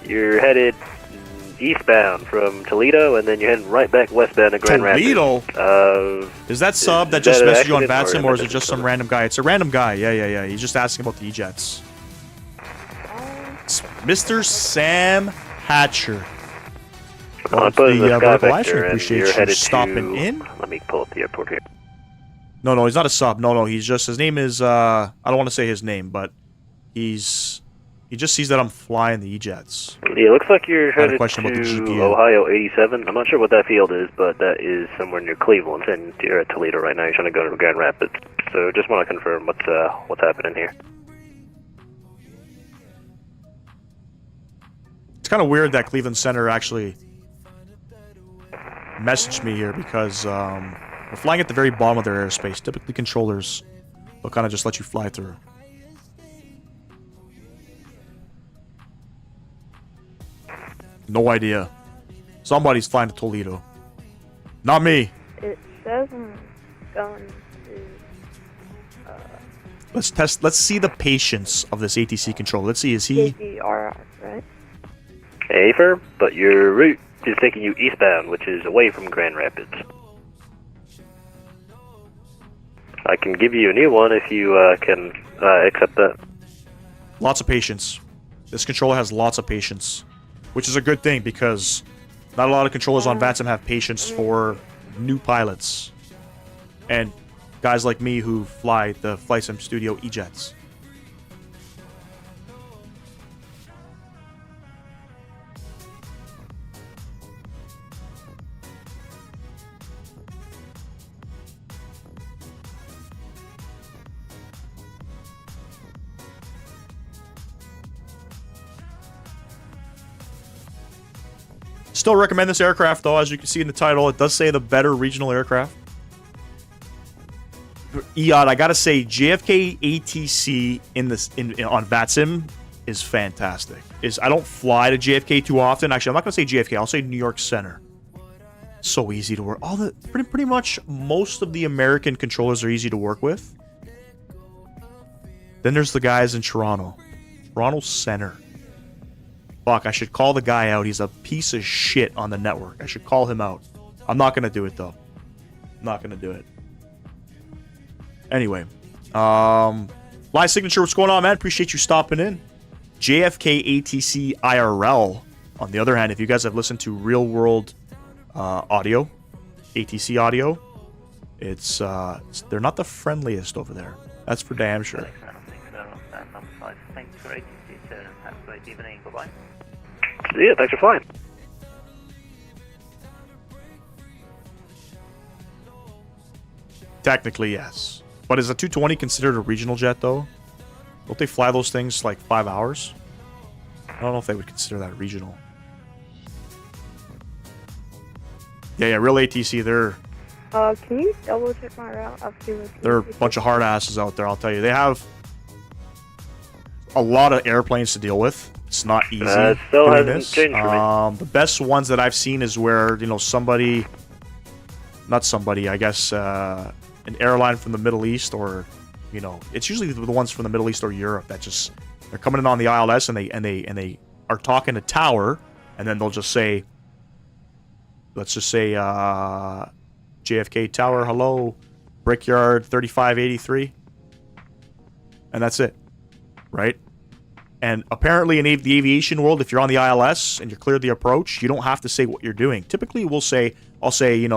S5: you're headed eastbound from Toledo, and then you're heading right back westbound to Grand
S1: Toledo?
S5: Rapids.
S1: Is that sub that
S5: is
S1: just
S5: that an
S1: messaged you on
S5: accident,
S1: Vatsim, or is it
S5: is
S1: just
S5: it
S1: some random guy? It's a random guy. Yeah. He's just asking about the E-Jets. It's Mr. Sam Hatcher.
S5: Well,
S1: Of
S5: put in the
S1: the
S5: Sky
S1: vertical live
S5: Vector,
S1: stream.
S5: and
S1: Appreciate
S5: you're
S1: you
S5: headed
S1: stopping
S5: to,
S1: in.
S5: Let me pull up the airport here.
S1: No, he's not a sub. No, he's just, his name is, I don't want to say his name, but he just sees that I'm flying the E-Jets.
S5: Yeah, it looks like you're
S1: I had a
S5: headed
S1: question about the
S5: to
S1: GPU.
S5: Ohio 87. I'm not sure what that field is, but that is somewhere near Cleveland, and you're at Toledo right now. You're trying to go to Grand Rapids. So just want to confirm what's happening here.
S1: It's kind of weird that Cleveland Center actually messaged me here because we're flying at the very bottom of their airspace. Typically controllers will kind of just let you fly through. No idea. Somebody's flying to Toledo. Not me.
S7: It says I'm going to
S1: Let's see the patience of this ATC controller. Let's see, is he...
S7: KVRR, right?
S5: Affirm, but your route is taking you eastbound, which is away from Grand Rapids. I can give you a new one if you can accept that.
S1: Lots of patience. This controller has lots of patience, which is a good thing because not a lot of controllers on Vatsim have patience for new pilots and guys like me who fly the Flight Sim Studio E-Jets. Still recommend this aircraft, though. As you can see in the title, it does say the better regional aircraft. EOD, I gotta say, JFK ATC on Vatsim is fantastic. I don't fly to JFK too often. Actually, I'm not gonna say JFK. I'll say New York Center. So easy to work. Pretty much most of the American controllers are easy to work with. Then there's the guys in Toronto. Toronto Center. Fuck, I should call the guy out. He's a piece of shit on the network. I should call him out. I'm not gonna do it though. I'm not gonna do it. Anyway, live signature, what's going on, man? Appreciate you stopping in. JFK ATC IRL. On the other hand, if you guys have listened to real world audio, ATC audio, they're not the friendliest over there. That's for damn sure.
S6: Thanks for ATC, sir. Have a great evening. Bye-bye.
S5: Yeah, thanks for flying.
S1: Technically, yes. But is a 220 considered a regional jet, though? Don't they fly those things like 5 hours? I don't know if they would consider that regional. Yeah, real ATC,
S7: Can you double check my route?
S1: they're a bunch of hard asses out there, I'll tell you. They have a lot of airplanes to deal with. It's not easy.
S5: Still
S1: doing
S5: hasn't
S1: this.
S5: changed for me.
S1: The best ones that I've seen is where, I guess, an airline from the Middle East, or, it's usually the ones from the Middle East or Europe that they're coming in on the ILS and they are talking to Tower, and then they'll just say, let's just say, JFK Tower, hello, Brickyard 3583, and that's it, right? And apparently in the aviation world, if you're on the ILS and you're cleared the approach, you don't have to say what you're doing. Typically, I'll say,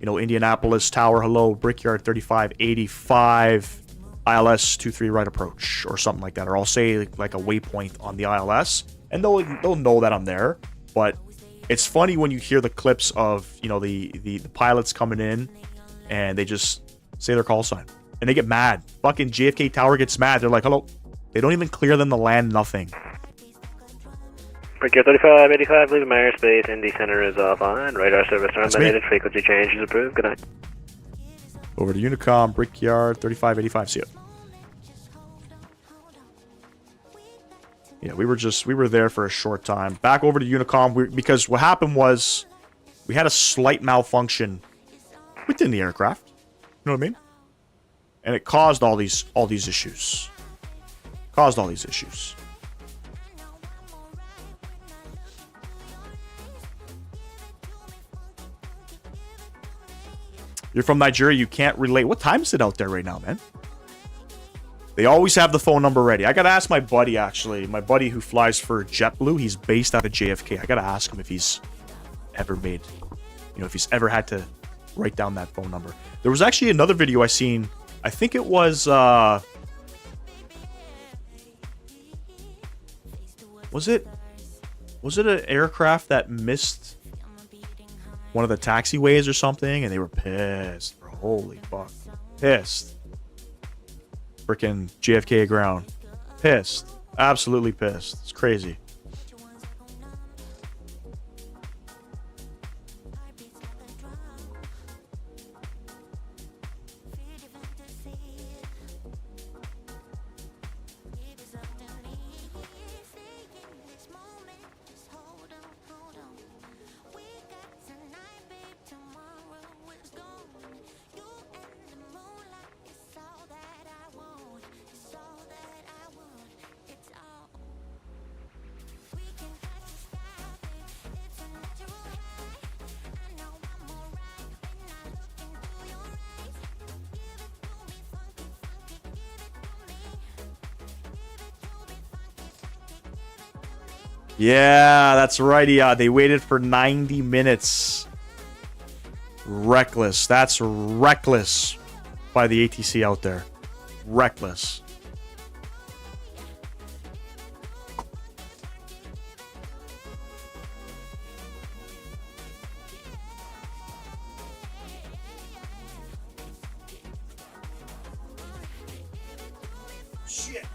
S1: Indianapolis Tower, hello, Brickyard 3585, ILS 23 right approach, or something like that. Or I'll say like a waypoint on the ILS, and they'll know that I'm there. But it's funny when you hear the clips of, the pilots coming in and they just say their call sign and they get mad. Fucking JFK Tower gets mad. They're like, hello. They don't even clear them to land, nothing.
S5: Brickyard 3585, leaving my airspace. Indy Center is offline. Radar service terminated. Frequency change is approved. Good night.
S1: Over to Unicom, Brickyard 3585. See ya. Yeah, we were there for a short time. Back over to Unicom, because what happened was we had a slight malfunction within the aircraft. You know what I mean? And it caused all these issues. You're from Nigeria, you can't relate. What time is it out there right now, man? They always have the phone number ready. I gotta ask my buddy, actually. My buddy who flies for JetBlue, he's based out of JFK. I gotta ask him if he's ever made, if he's ever had to write down that phone number. There was actually another video I seen. I think it was, was it an aircraft that missed one of the taxiways or something, and they were pissed, bro. Holy fuck. Pissed. Freaking JFK ground. Pissed. Absolutely pissed. It's crazy. Yeah, that's right. Yeah, they waited for 90 minutes. Reckless. That's reckless by the ATC out there. Reckless. Shit.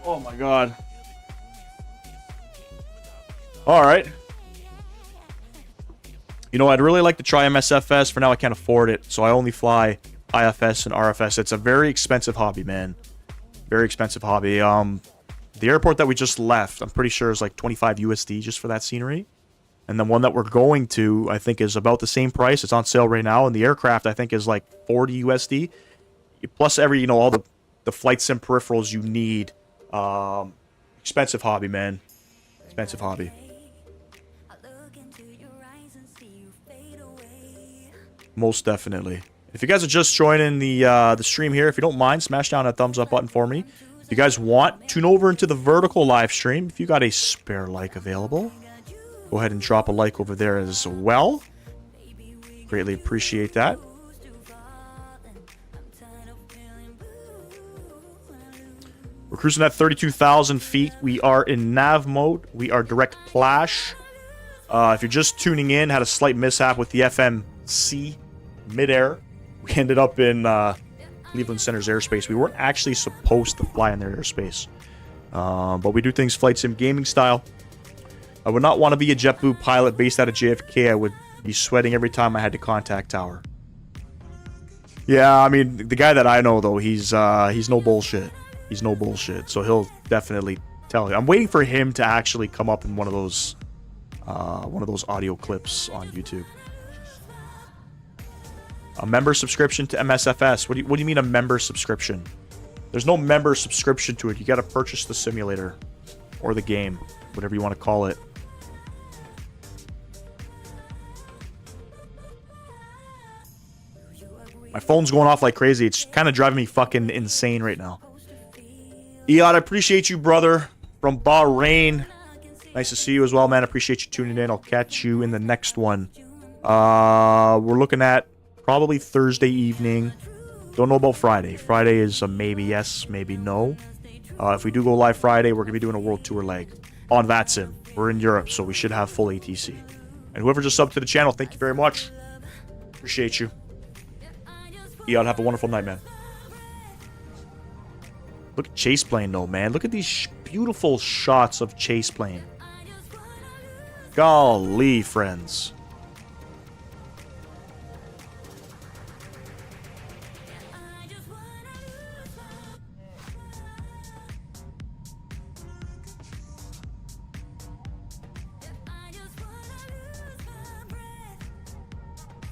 S1: Oh my god. Alright. You know, I'd really like to try MSFS. For now, I can't afford it, so I only fly IFS and RFS. It's a very expensive hobby, man. Very expensive hobby. The airport that we just left, I'm pretty sure is like 25 USD just for that scenery. And the one that we're going to, I think, is about the same price. It's on sale right now. And the aircraft, I think, is like 40 USD. Plus all the flight sim peripherals you need. Expensive hobby, man. Expensive hobby. Most definitely. If you guys are just joining the stream here, if you don't mind, smash down that thumbs up button for me. If you guys want, tune over into the vertical live stream. If you got a spare like available, go ahead and drop a like over there as well. Greatly appreciate that. We're cruising at 32,000 feet. We are in nav mode. We are direct plash. If you're just tuning in, had a slight mishap with the FMC midair. We ended up in Cleveland Center's airspace. We weren't actually supposed to fly in their airspace. But we do things flight sim gaming style. I would not want to be a JetBlue pilot based out of JFK. I would be sweating every time I had to contact tower. Yeah, I mean, the guy that I know, though, he's no bullshit. He's no bullshit. So he'll definitely tell you. I'm waiting for him to actually come up in one of those audio clips on YouTube. A member subscription to MSFS. What do you mean a member subscription? There's no member subscription to it. You got to purchase the simulator or the game, whatever you want to call it. My phone's going off like crazy. It's kind of driving me fucking insane right now. Eon, I appreciate you, brother, from Bahrain. Nice to see you as well, man. I appreciate you tuning in. I'll catch you in the next one. We're looking at probably Thursday evening. Don't know about Friday. Friday is a maybe yes, maybe no. If we do go live Friday, we're going to be doing a world tour leg on Vatsim. We're in Europe, so we should have full ATC. And whoever just subbed to the channel, thank you very much. Appreciate you. Eon, have a wonderful night, man. Look at Chaseplane, though, man. Look at these beautiful shots of Chaseplane. Golly, friends.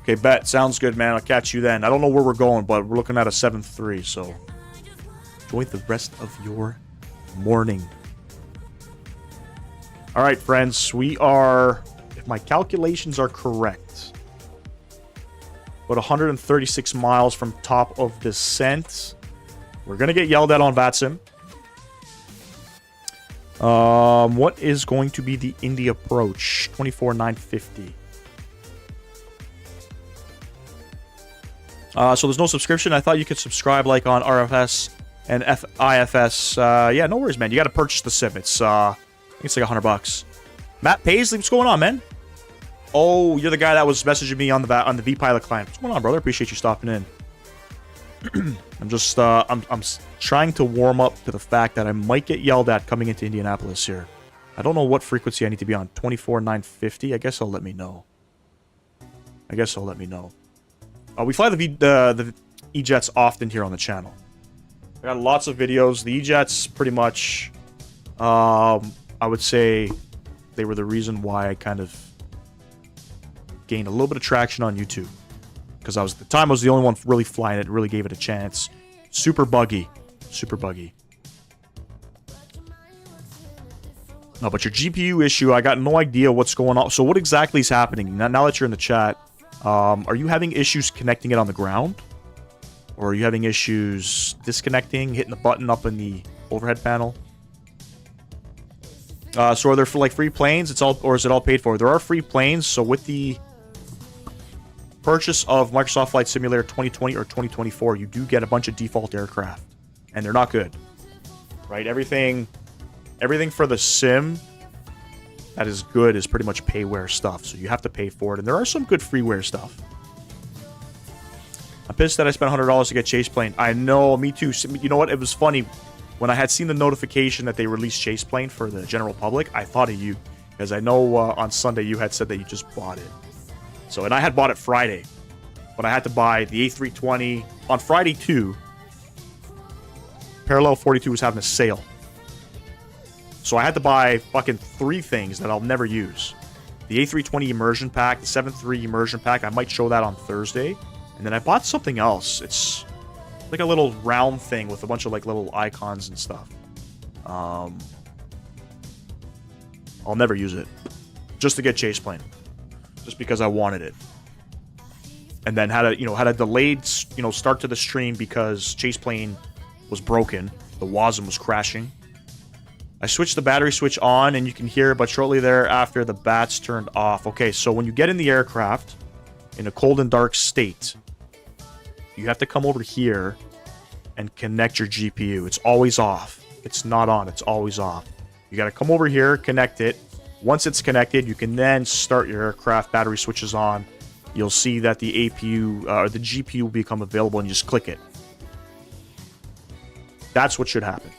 S1: Okay, bet. Sounds good, man. I'll catch you then. I don't know where we're going, but we're looking at a 7-3, so enjoy the rest of your morning. All right, friends. We are, if my calculations are correct, about 136 miles from top of descent. We're going to get yelled at on Vatsim. What is going to be the Indy approach? 24,950. So there's no subscription. I thought you could subscribe like on RFS and IFS. Yeah, no worries, man. You got to purchase the sim. It's I think it's like $100. Matt Paisley, what's going on, man? Oh, you're the guy that was messaging me on the V Pilot client. What's going on, brother? Appreciate you stopping in. I'm just I'm trying to warm up to the fact that I might get yelled at coming into Indianapolis here. I don't know what frequency I need to be on. 24,950. I guess he'll let me know. We fly the E-Jets often here on the channel. I got lots of videos. The E-Jets pretty much, I would say they were the reason why I kind of gained a little bit of traction on YouTube. Because at the time I was the only one really flying it, really gave it a chance. Super buggy. No, but your GPU issue, I got no idea what's going on. So what exactly is happening? Now that you're in the chat, are you having issues connecting it on the ground? Or are you having issues disconnecting, hitting the button up in the overhead panel? So are there for like free planes? Or is it all paid for? There are free planes. So with the purchase of Microsoft Flight Simulator 2020 or 2024, you do get a bunch of default aircraft, and they're not good. Right? Everything for the sim that is good is pretty much payware stuff, so you have to pay for it, and there are some good freeware stuff. I'm pissed that I spent $100 to get Chaseplane. I know, me too. You know what? It was funny when I had seen the notification that they released Chaseplane for the general public, I thought of you. Because I know on Sunday you had said that you just bought it. So, and I had bought it Friday. But I had to buy the A320 on Friday too. Parallel 42 was having a sale. So I had to buy fucking 3 things that I'll never use. The A320 immersion pack, the 7.3 immersion pack, I might show that on Thursday. And then I bought something else. It's like a little round thing with a bunch of like little icons and stuff. I'll never use it. Just to get Chaseplane. Just because I wanted it. And then had a delayed, start to the stream because Chaseplane was broken. The Wasm was crashing. I switched the battery switch on and you can hear, but shortly thereafter the bats turned off. Okay, so when you get in the aircraft in a cold and dark state, you have to come over here and connect your GPU. It's always off. It's not on. It's always off. You got to come over here, connect it. Once it's connected, you can then start your aircraft. Battery switches on. You'll see that the APU or the GPU will become available, and you just click it. That's what should happen.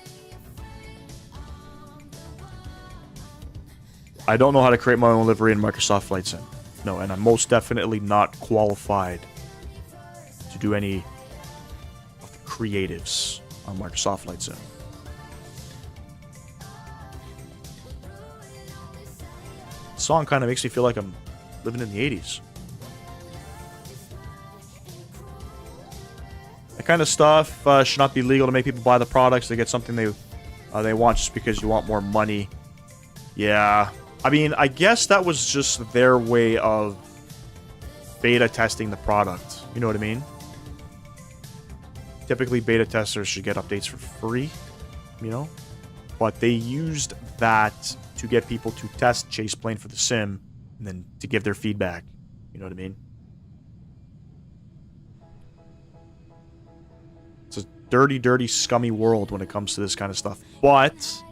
S1: I don't know how to create my own livery in Microsoft Flight Sim. No, and I'm most definitely not qualified to do any of the creatives on Microsoft Flight Sim. The song kind of makes me feel like I'm living in the 80s. That kind of stuff should not be legal to make people buy the products. They get something they want just because you want more money. Yeah. I mean, I guess that was just their way of beta testing the product. You know what I mean? Typically, beta testers should get updates for free, But they used that to get people to test Chaseplane for the sim and then to give their feedback. You know what I mean? It's a dirty, dirty, scummy world when it comes to this kind of stuff. But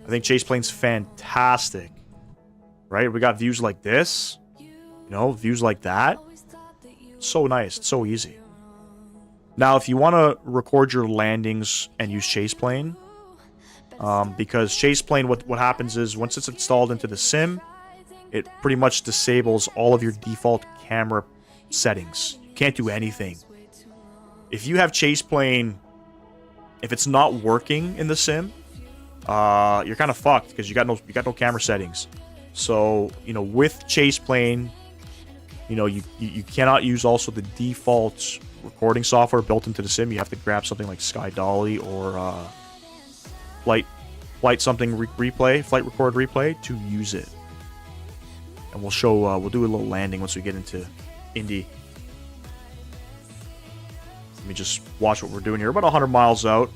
S1: I think Chaseplane's fantastic, right? We got views like this, views like that. So nice. It's so easy. Now, if you want to record your landings and use Chaseplane, because Chaseplane, what happens is once it's installed into the sim, it pretty much disables all of your default camera settings. You can't do anything. If you have Chaseplane, if it's not working in the sim, you're kind of fucked because you got no camera settings. So with Chaseplane, you cannot use also the default recording software built into the sim. You have to grab something like Sky Dolly or flight record replay to use it. And we'll do a little landing once we get into Indy. Let me just watch what we're doing here. About 100 miles out.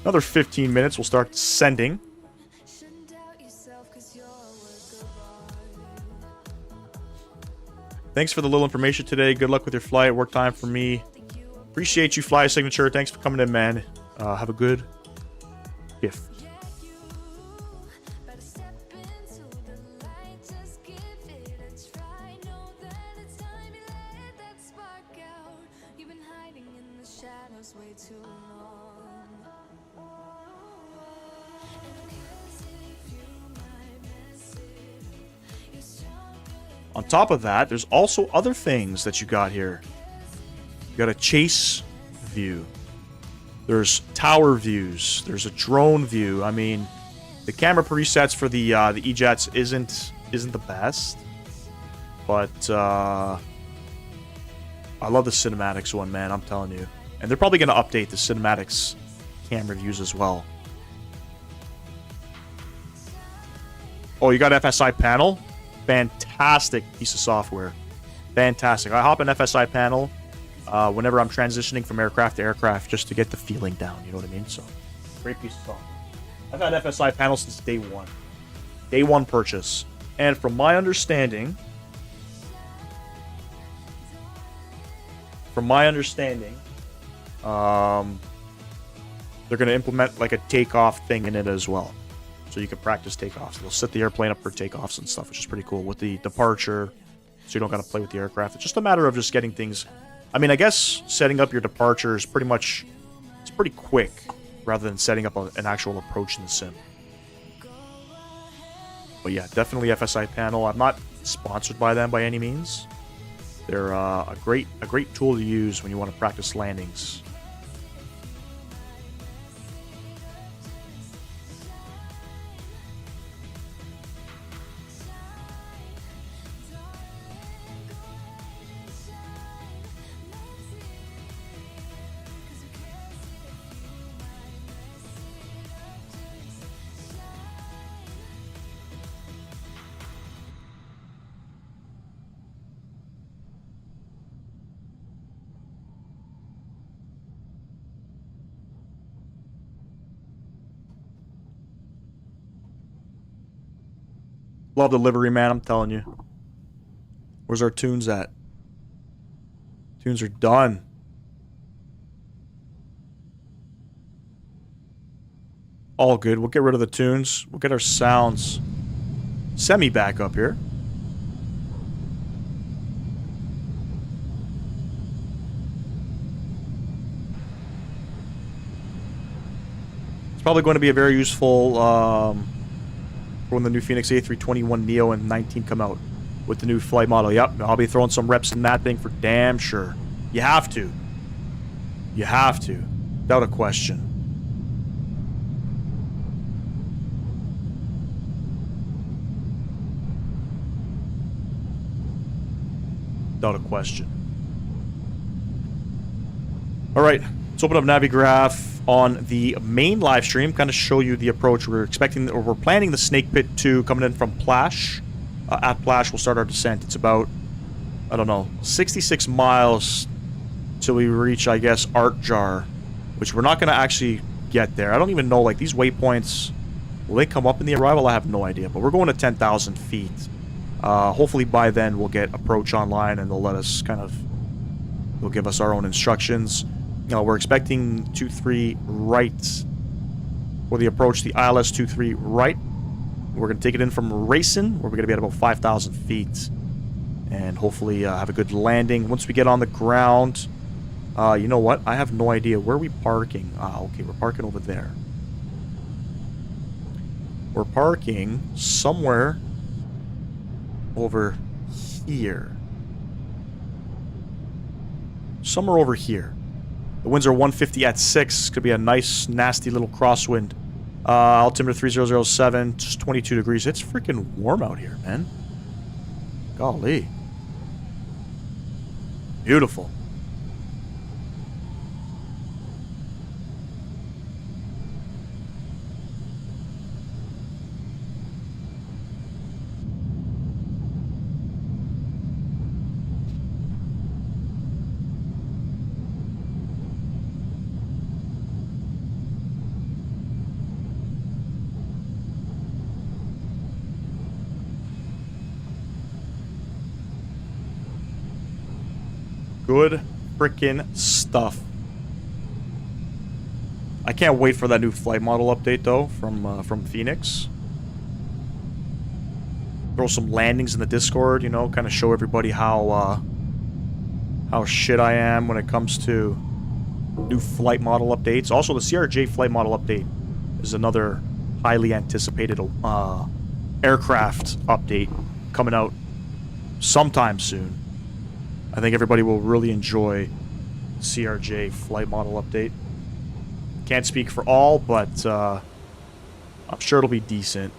S1: Another 15 minutes, we'll start descending. Thanks for the little information today. Good luck with your flight. Work time for me. Appreciate you, Fly Signature. Thanks for coming in, man. Have a good gift. On top of that, there's also other things that you got here. You got a chase view. There's tower views. There's a drone view. I mean, the camera presets for the E-Jets isn't the best, but I love the cinematics one, man. I'm telling you. And they're probably going to update the cinematics camera views as well. Oh, you got FSI panel? Fantastic piece of software. Fantastic. I hop an FSI panel whenever I'm transitioning from aircraft to aircraft just to get the feeling down. You know what I mean? So, great piece of software. I've had FSI panels since day one. Day one purchase. And from my understanding, they're going to implement like a takeoff thing in it as well. So you can practice takeoffs. They'll set the airplane up for takeoffs and stuff, which is pretty cool. With the departure, so you don't got to play with the aircraft. It's just a matter of just getting things... I mean, I guess setting up your departure is pretty quick. rather than setting up an actual approach in the sim. But yeah, definitely FSI panel. I'm not sponsored by them by any means. They're a great tool to use when you want to practice landings. Love the livery, man, I'm telling you. Where's our tunes at? Tunes are done. All good. We'll get rid of the tunes. We'll get our sounds semi back up here. It's probably going to be a very useful for when the new Phoenix A321neo and 19 come out with the new flight model. Yep, I'll be throwing some reps in that thing for damn sure. You have to. You have to. Without a question. Without a question. Alright, let's open up Navigraph on the main live stream, kind of show you the approach. We're expecting, or we're planning the Snake Pit 2 coming in from Plash. At Plash, we'll start our descent. It's about, I don't know, 66 miles till we reach, I guess, Artjar, which we're not going to actually get there. I don't even know, like, these waypoints, will they come up in the arrival? I have no idea, but we're going to 10,000 feet. Hopefully by then we'll get approach online and they'll let us kind of, they'll give us our own instructions. We're expecting 23 right for the approach, the ILS 23 right. We're going to take it in from Racing, where we're going to be at about 5,000 feet. And hopefully have a good landing. Once we get on the ground, you know what? I have no idea. Where are we parking? Okay, we're parking over there. We're parking somewhere over here. Somewhere over here. The winds are 150 at 6. Could be a nice, nasty little crosswind. Altimeter 3007, just 22 degrees. It's freaking warm out here, man. Golly. Beautiful. Good frickin' stuff. I can't wait for that new flight model update though from Phoenix. Throw some landings in the Discord, you know, kind of show everybody how shit I am when it comes to new flight model updates. Also, the CRJ flight model update is another highly anticipated aircraft update coming out sometime soon. I think everybody will really enjoy CRJ flight model update. Can't speak for all, but I'm sure it'll be decent.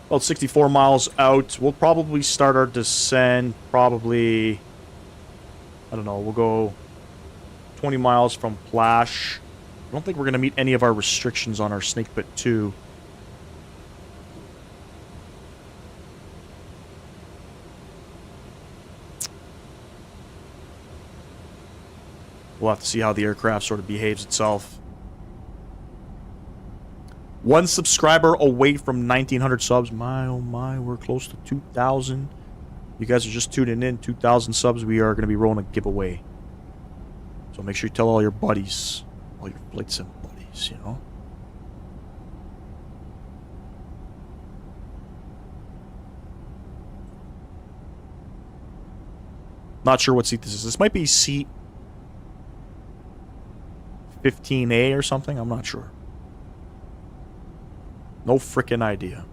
S1: About 64 miles out. We'll probably start our descent probably, I don't know, we'll go 20 miles from Plash. I don't think we're going to meet any of our restrictions on our Snake Pit 2. We'll have to see how the aircraft sort of behaves itself. 1 subscriber away from 1,900 subs. My, oh my, we're close to 2,000. You guys are just tuning in. 2,000 subs. We are going to be rolling a giveaway. So make sure you tell all your buddies. All your flight sim buddies, you know. Not sure what seat this is. This might be seat 15A or something? I'm not sure. No frickin' idea.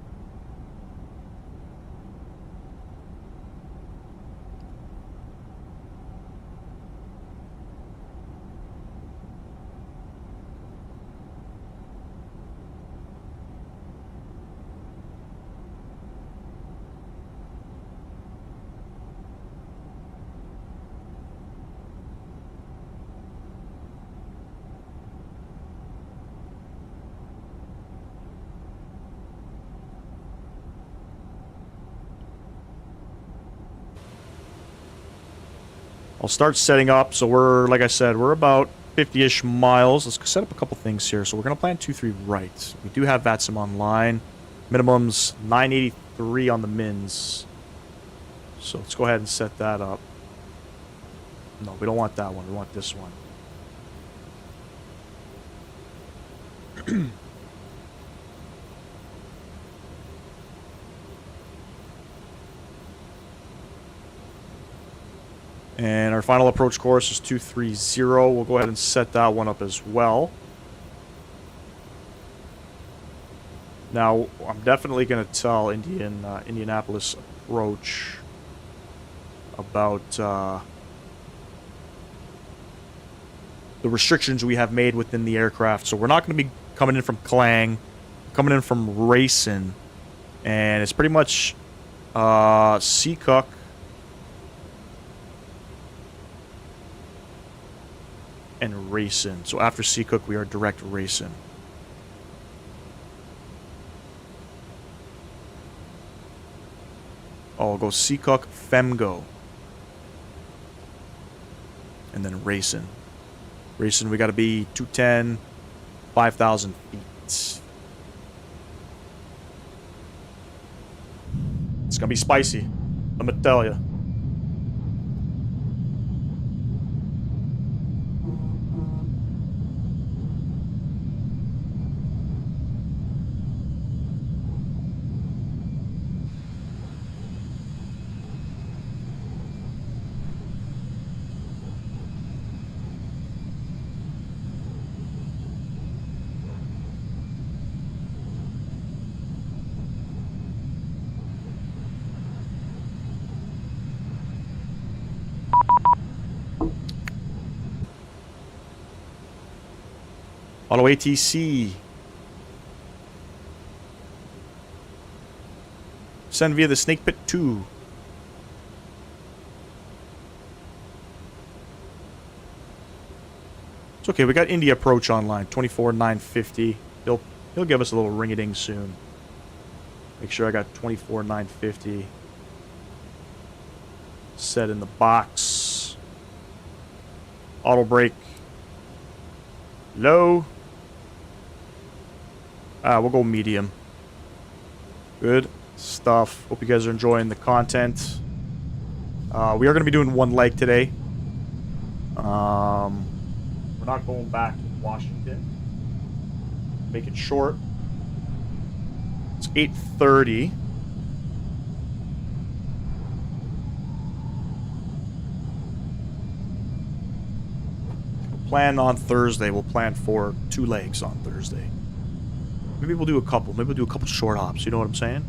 S1: I'll start setting up. So we're, like I said, we're about 50-ish miles. Let's set up a couple things here. So we're going to plan 2-3 right. We do have Vatsim online. Minimum's 983 on the mins. So let's go ahead and set that up. No, we don't want that one. We want this one. And our final approach course is 230. We'll go ahead and set that one up as well. Now, I'm definitely going to tell Indianapolis approach about the restrictions we have made within the aircraft. So we're not going to be coming in from Clang, coming in from Racing, and it's pretty much Seacook. And Racing. So after Seacook, we are direct Racing. Oh, I'll go Seacook, Femgo. And then Racing. Racing, we got to be 210, 5,000 feet. It's going to be spicy. I'm going to tell you. Auto ATC. Send via the Snake Pit 2. It's okay, we got India approach online. 24,950. He'll give us a little ring-a-ding soon. Make sure I got 24,950 set in the box. Auto brake. Low. We'll go medium. Good stuff. Hope you guys are enjoying the content. We are going to be doing one leg today. We're not going back to Washington. Make it short. It's 8:30. Plan on Thursday. We'll plan for 2 legs on Thursday. Maybe we'll do a couple. Maybe we'll do a couple short hops. You know what I'm saying?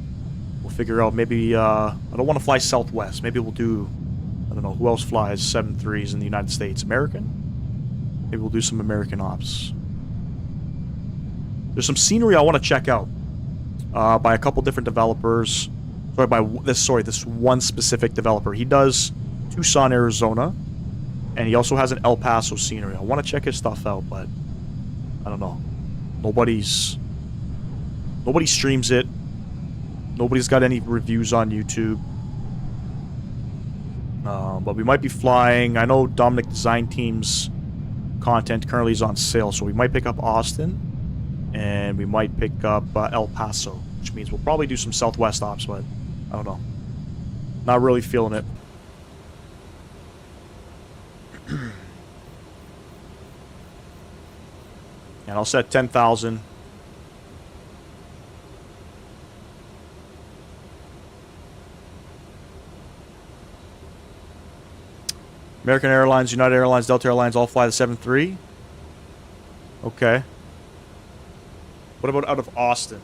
S1: We'll figure out maybe, I don't want to fly Southwest. Maybe we'll do, I don't know, who else flies 7.3s in the United States? American? Maybe we'll do some American ops. There's some scenery I want to check out by a couple different developers. Sorry, this one specific developer. He does Tucson, Arizona, and he also has an El Paso scenery. I want to check his stuff out, but I don't know. Nobody streams it. Nobody's got any reviews on YouTube. But we might be flying. I know Dominic Design Team's content currently is on sale, so we might pick up Austin, and we might pick up El Paso, which means we'll probably do some Southwest ops, but I don't know. Not really feeling it. And I'll set 10,000. American Airlines, United Airlines, Delta Airlines all fly the 7.3. Okay. What about out of Austin?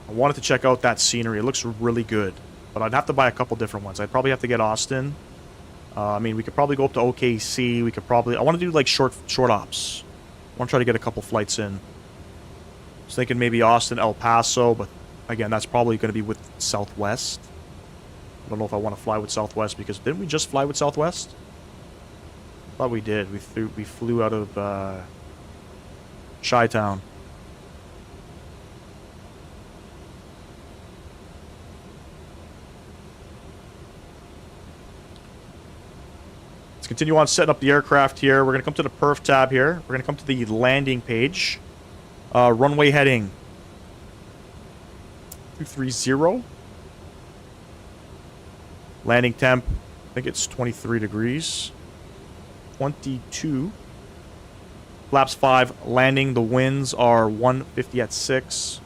S1: I wanted to check out that scenery. It looks really good. But I'd have to buy a couple different ones. I'd probably have to get Austin. I mean, we could probably go up to OKC. We could probably... I want to do, like, short ops. I want to try to get a couple flights in. I was thinking maybe Austin, El Paso, but, again, that's probably going to be with Southwest. I don't know if I want to fly with Southwest, because didn't we just fly with Southwest? I thought we did. We flew out of Chi-Town. Let's continue on setting up the aircraft here. We're going to come to the perf tab here. We're going to come to the landing page. Runway heading 230. Landing temp, I think it's 23 degrees. 22. Flaps 5, landing. The winds are 150 at 6.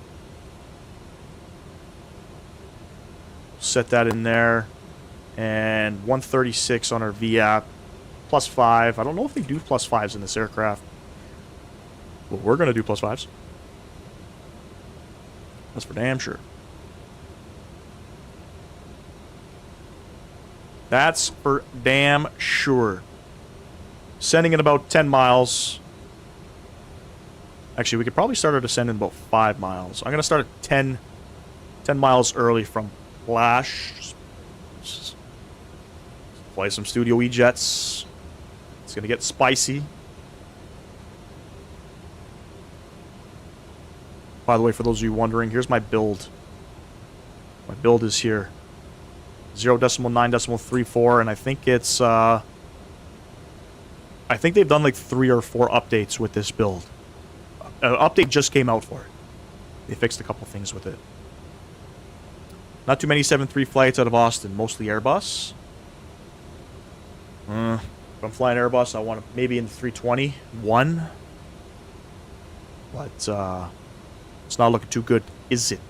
S1: Set that in there. And 136 on our VAP. Plus 5. I don't know if they do plus 5s in this aircraft. Well, we're going to do plus 5s. That's for damn sure. That's for damn sure. Sending in about 10 miles. Actually, we could probably start our descent in about 5 miles. I'm going to start at 10 miles early from Flash. Just fly some Studio E-Jets. It's going to get spicy. By the way, for those of you wondering, here's my build. My build is here. 0.9.34, and I think it's, I think they've done like 3 or 4 updates with this build. An update just came out for it. They fixed a couple things with it. Not too many 737 flights out of Austin, mostly Airbus. If I'm flying Airbus, I want to maybe in the 321. But, it's not looking too good, is it?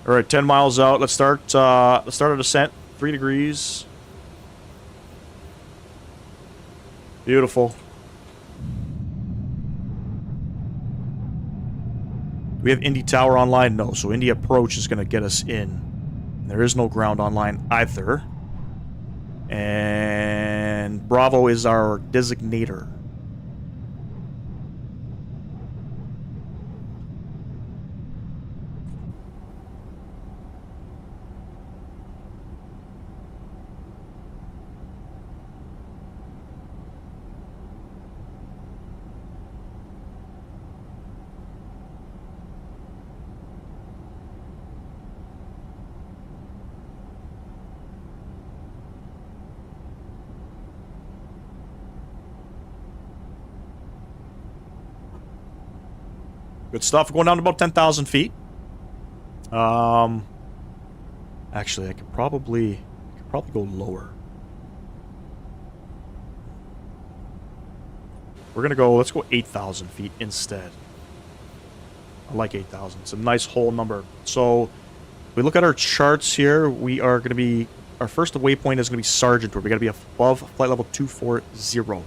S1: All right, 10 miles out. Let's start our descent. 3 degrees. Beautiful. Do we have Indy Tower online? No. So Indy Approach is going to get us in. There is no ground online either. And Bravo is our designator. Good stuff. Going down to about 10,000 feet. Actually, I could probably go lower. We're gonna go. Let's go 8,000 feet instead. I like 8,000. It's a nice whole number. So, if we look at our charts here. We are gonna be. Our first waypoint is gonna be Sergeant, where we gotta be above flight level 240.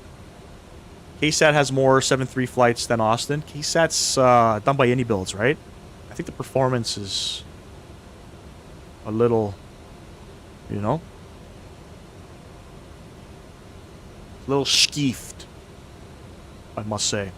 S1: KSAT has more 737 flights than Austin. KSAT's done by any builds, right? I think the performance is a little, you know, a little skeeved, I must say.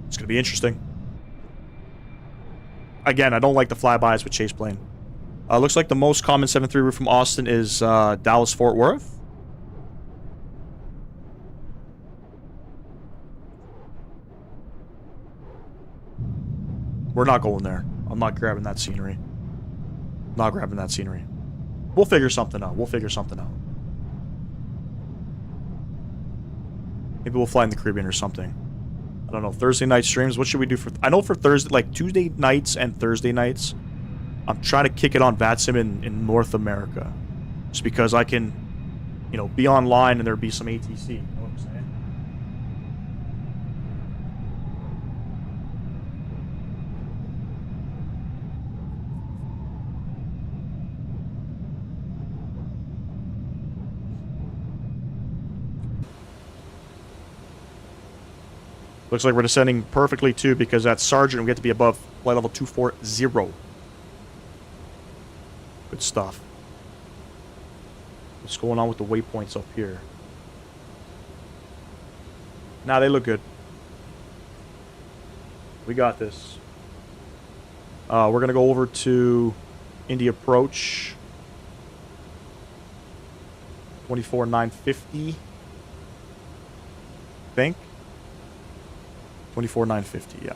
S1: It's going to be interesting. Again, I don't like the flybys with Chaseplane. Looks like the most common 737 route from Austin is Dallas-Fort Worth. We're not going there. I'm not grabbing that scenery. Not grabbing that scenery. We'll figure something out. We'll figure something out. Maybe we'll fly in the Caribbean or something. I don't know. Thursday night streams. What should we do for... I know for Thursday... Like, Tuesday nights and Thursday nights, I'm trying to kick it on Vatsim in North America. Just because I can, you know, be online and there'll be some ATC. You know what I'm saying? Looks like we're descending perfectly, too, because at Sergeant, we get to be above flight level 240. Good stuff. What's going on with the waypoints up here? Nah, they look good. We got this. We're going to go over to India Approach. 24,950. I think. 24,950, yeah.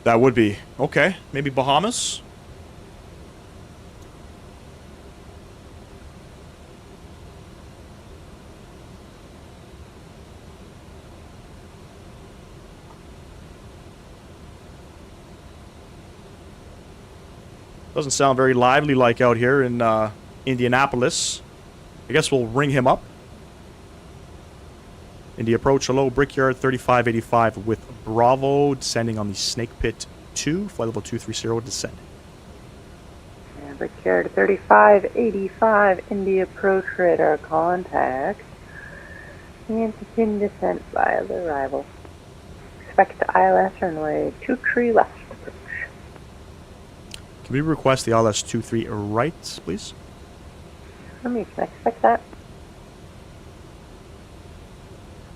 S1: That would be. Okay, maybe Bahamas? Doesn't sound very lively like out here in Indianapolis. I guess we'll ring him up. India Approach, hello, Brickyard 3585 with Bravo, descending on the Snake Pit 2, flight level 230, descending.
S6: And Brickyard 3585, India Approach, radar contact. And begin descent via the arrival. Expect ILS runway 23 left.
S1: Can we request the ILS 23 right, please?
S6: Can expect that?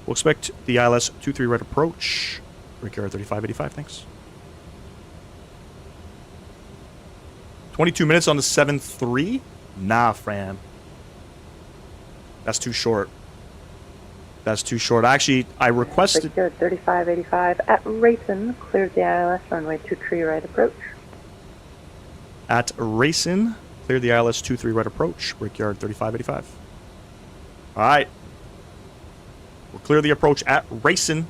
S1: We'll expect the ILS 23 right approach. Brickyard 3585, thanks. 22 minutes on the 7-3? Nah, Fran. That's too short. That's too short. Actually, I requested...
S6: Brickyard 3585 at Racing, cleared the ILS runway 23 right approach.
S1: At Racing, clear the ILS 23 right approach. Brickyard 3585. Alright. We'll clear the approach at Racing.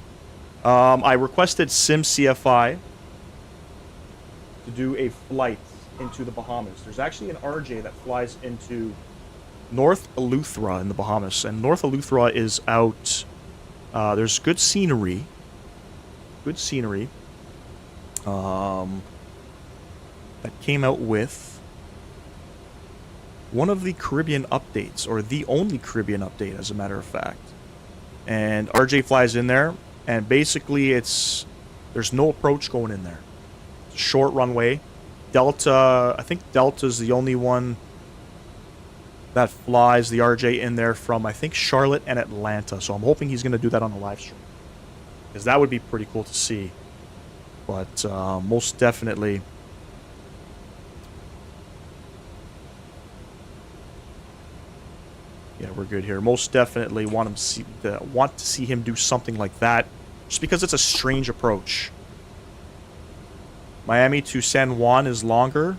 S1: I requested SimCFI to do a flight into the Bahamas. There's actually an RJ that flies into North Eleuthera in the Bahamas. And North Eleuthera is out... there's good scenery. Good scenery. That came out with one of the Caribbean updates, or the only Caribbean update, as a matter of fact. And RJ flies in there, and basically there's no approach going in there. It's a short runway. Delta, I think Delta's the only one that flies the RJ in there from, I think, Charlotte and Atlanta. So I'm hoping he's going to do that on the live stream, because that would be pretty cool to see. But most definitely... Yeah, we're good here. Most definitely want to see him do something like that, just because it's a strange approach. Miami to San Juan is longer,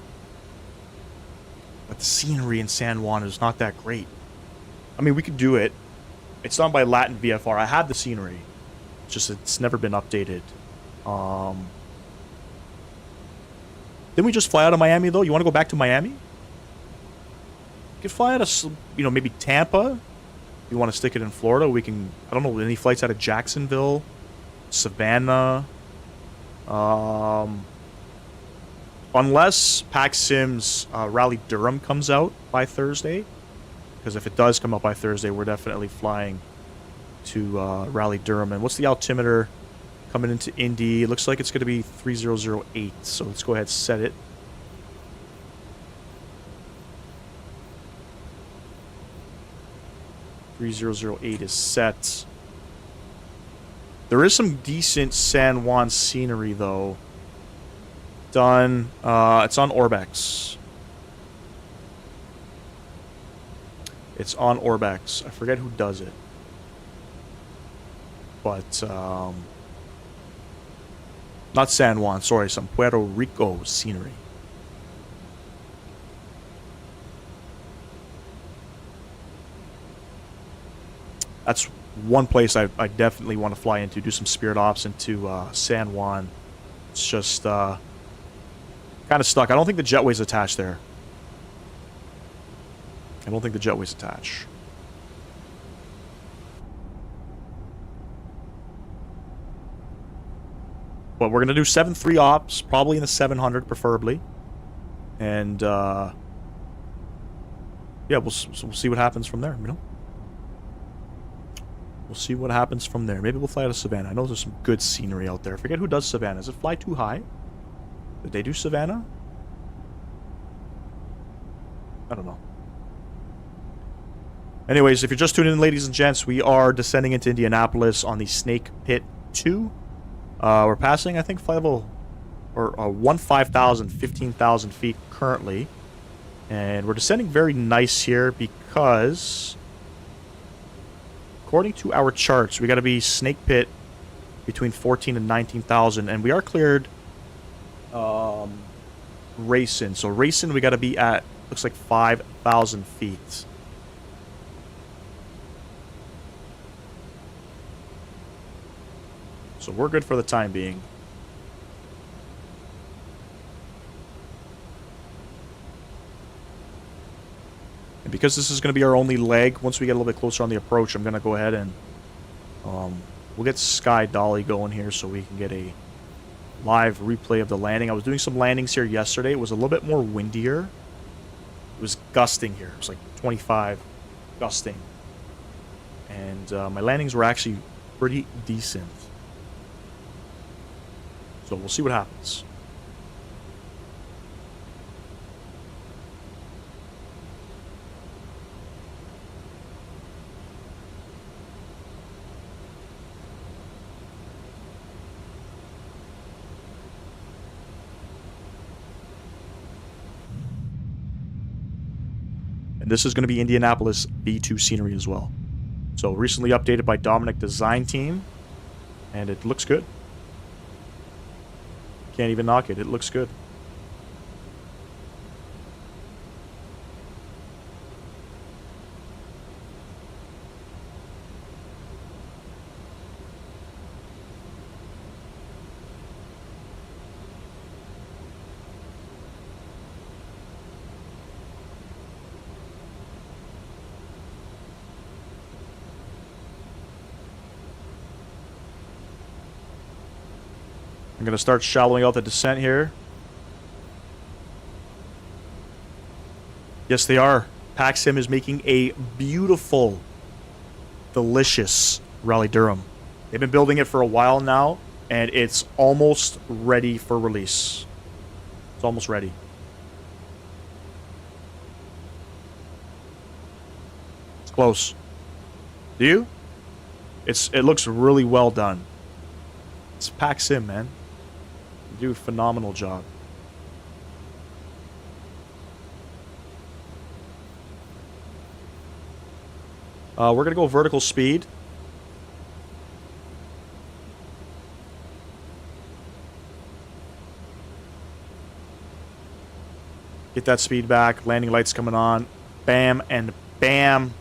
S1: but the scenery in San Juan is not that great. I mean, we could do it. It's done by Latin VFR. I have the scenery. It's just it's never been updated. Didn't we just fly out of Miami, though? You want to go back to Miami? You could fly out of, you know, maybe Tampa. If you want to stick it in Florida, we can... I don't know, any flights out of Jacksonville, Savannah. Unless PAX Sim's Rally Durham comes out by Thursday. Because if it does come out by Thursday, we're definitely flying to Rally Durham. And what's the altimeter coming into Indy? It looks like it's going to be 3008. So let's go ahead and set it. .3008 is set. There is some decent San Juan scenery, though. Done. It's on Orbex. It's on Orbex. I forget who does it. But, not San Juan, sorry, some Puerto Rico scenery. That's one place I definitely want to fly into, do some Spirit Ops into San Juan. It's just kind of stuck. I don't think the jetway's attached there. I don't think the jetway's attached. But we're going to do 7-3 ops, probably in the 700 preferably. And, yeah, we'll see what happens from there, you know? We'll see what happens from there. Maybe we'll fly out of Savannah. I know there's some good scenery out there. I forget who does Savannah. Does it fly too high? Did they do Savannah? I don't know. Anyways, if you're just tuning in, ladies and gents, we are descending into Indianapolis on the Snake Pit 2. We're passing, I think, flight level, or 15,000, 15,000 feet currently. And we're descending very nice here because, according to our charts, we got to be Snake Pit between 14 and 19,000. And we are cleared Racing. So Racing, we got to be at, looks like 5,000 feet. So we're good for the time being. And because this is going to be our only leg, once we get a little bit closer on the approach, I'm going to go ahead and we'll get Sky Dolly going here so we can get a live replay of the landing. I was doing some landings here yesterday. It was a little bit more windier. It was gusting here. It was like 25 gusting. And my landings were actually pretty decent. So we'll see what happens. And this is going to be Indianapolis B2 scenery as well. So recently updated by Dominic Design Team. And it looks good. Can't even knock it. It looks good. I'm going to start shallowing out the descent here. Yes, they are. Paxim is making a beautiful, delicious Raleigh Durham. They've been building it for a while now, and it's almost ready for release. It's almost ready. It's close. Do you? It looks really well done. It's Paxim, man. They do a phenomenal job. We're going to go vertical speed. Get that speed back. Landing lights coming on. Bam and bam.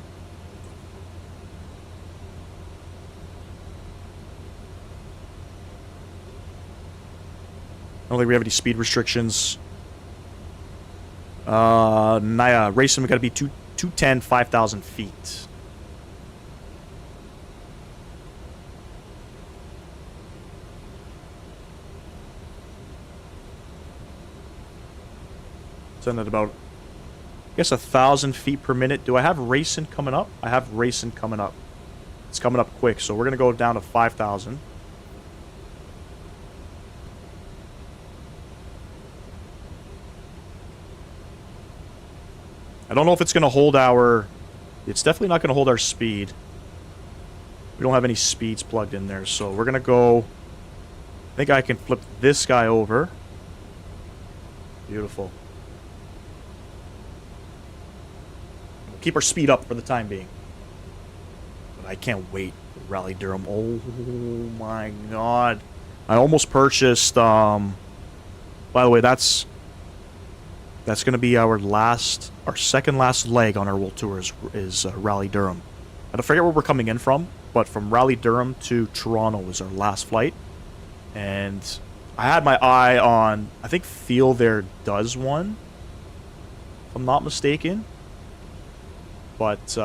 S1: I don't think we have any speed restrictions. Naya, racing, we got to be 210, 5,000 feet. Send at about, I guess, 1,000 feet per minute. Do I have racing coming up? I have racing coming up. It's coming up quick, so we're going to go down to 5,000. I don't know if it's going to hold our... It's definitely not going to hold our speed. We don't have any speeds plugged in there, so we're going to go... I think I can flip this guy over. Beautiful. keep our speed up for the time being. But I can't wait for Rally Durham. Oh my god. I almost purchased, by the way, that's going to be our second last leg on our World Tour is Rally Durham. I don't forget where we're coming in from, but from Rally Durham to Toronto is our last flight. And I had my eye on, I think Feel There does one, if I'm not mistaken. But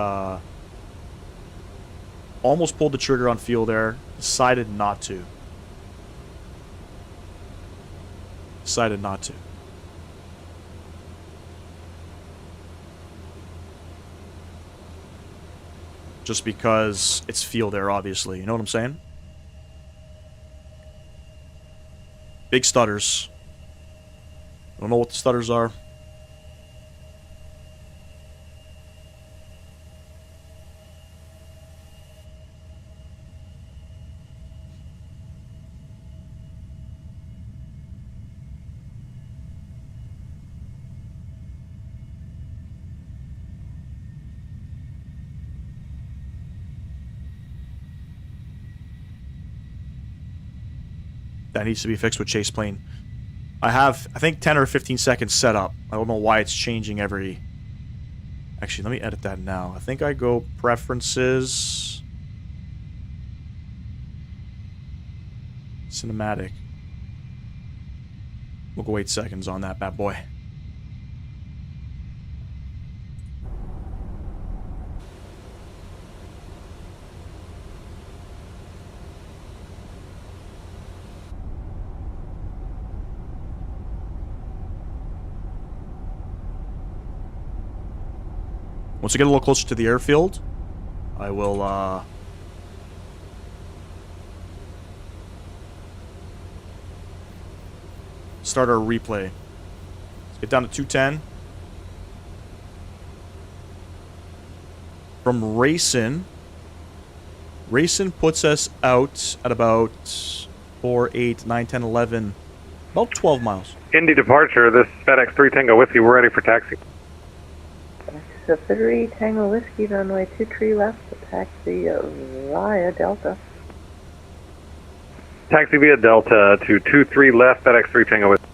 S1: almost pulled the trigger on Feel There, decided not to. Just because it's Feel There, obviously. You know what I'm saying? Big stutters. Don't know what the stutters are. That needs to be fixed with Chaseplane. I have, I think, 10 or 15 seconds set up. I don't know why it's changing every... Actually, let me edit that now. I think I go Preferences... Cinematic. We'll go 8 seconds on that bad boy. Once we get a little closer to the airfield, I will, start our replay. Let's get down to 210. From Racing puts us out at about 4, 8, 9, 10, 11, about 12 miles.
S8: Indy departure, this FedEx 3 Tango Whiskey, we're ready for taxi.
S6: So 3 Tango Whiskey, runway 23 left, to taxi via Delta.
S8: Taxi via Delta to 23 left, FedEx 3 Tango Whiskey.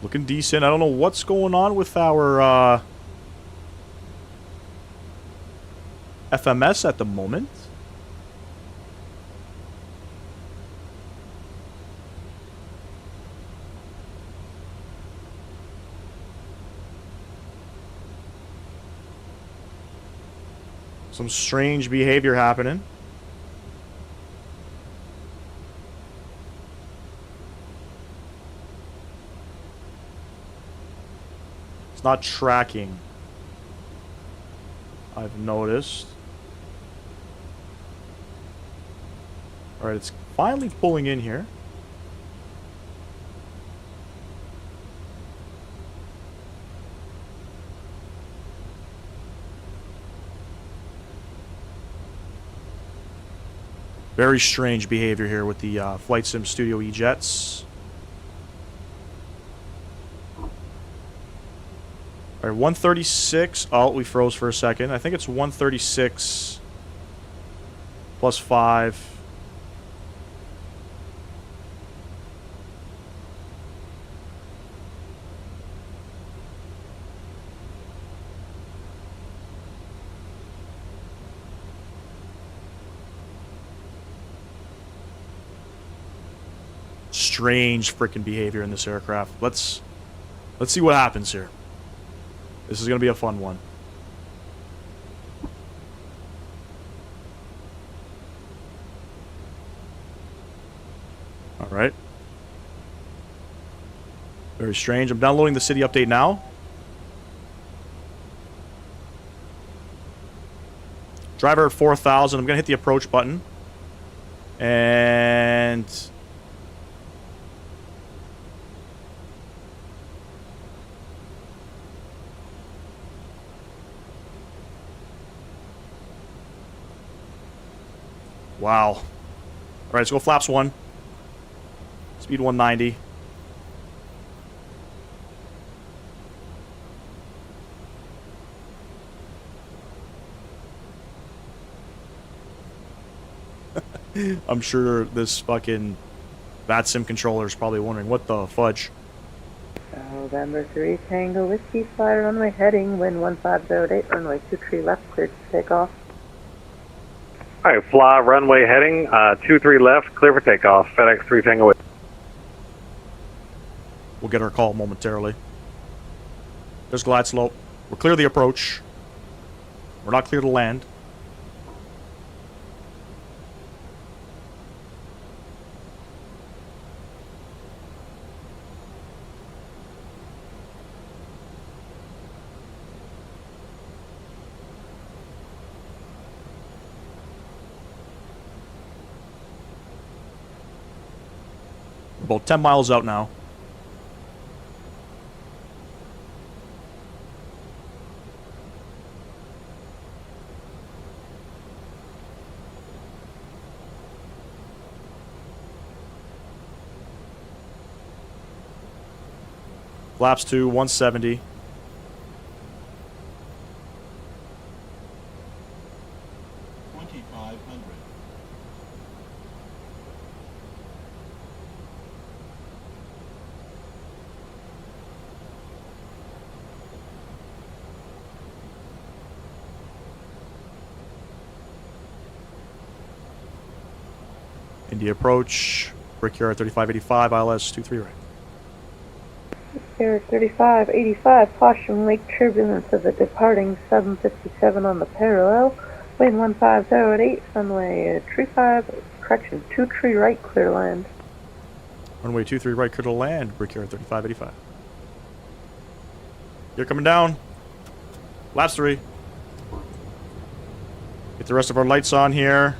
S1: Looking decent. I don't know what's going on with our FMS at the moment. Some strange behavior happening. It's not tracking, I've noticed. Alright, it's finally pulling in here. Very strange behavior here with the Flight Sim Studio E-Jets. Alright, 136. Oh, we froze for a second. I think it's 136 plus 5. Strange freaking behavior in this aircraft. Let's see what happens here. This is going to be a fun one. Alright. Very strange. I'm downloading the city update now. Driver at 4,000. I'm going to hit the approach button. And... wow. All right, let's go flaps 1. Speed 190. I'm sure this fucking Vatsim controller is probably wondering, what the fudge?
S6: November 3 Tango Whiskey, fly runway heading, wind 1508, runway 23 left, cleared to take off.
S8: Alright, fly runway heading, 23 left, clear for takeoff, FedEx 3 Tango Whiskey.
S1: We'll get our call momentarily. There's glide slope. We're clear of the approach. We're not clear to land. We're about 10 miles out now. Flaps 2, 170. India approach, Brickyard 3585, ILS 23 right.
S6: Air 3585, caution lake turbulence of the departing 757 on the parallel, wind 1508, runway 23 right, clear to land.
S1: Runway 23 right, clear to land, Brickyard 3585. You're coming down. Flaps 3. Get the rest of our lights on here.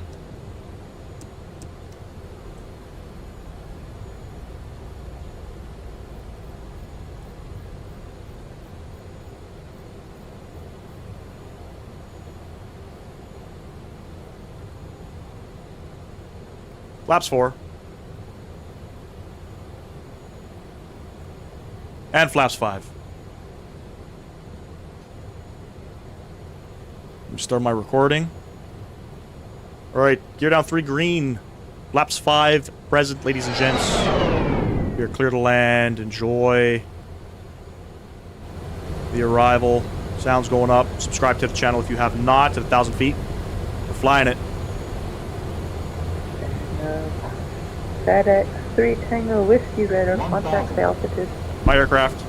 S1: Flaps 4. And flaps 5. Let me start my recording. Alright, gear down 3 green. Flaps 5 present, ladies and gents. We are clear to land. Enjoy the arrival. Sound's going up. Subscribe to the channel if you have not, at 1,000 feet. We're flying it.
S6: FedEx 3 Tango Whiskey Radar, contact the altitude.
S1: My aircraft.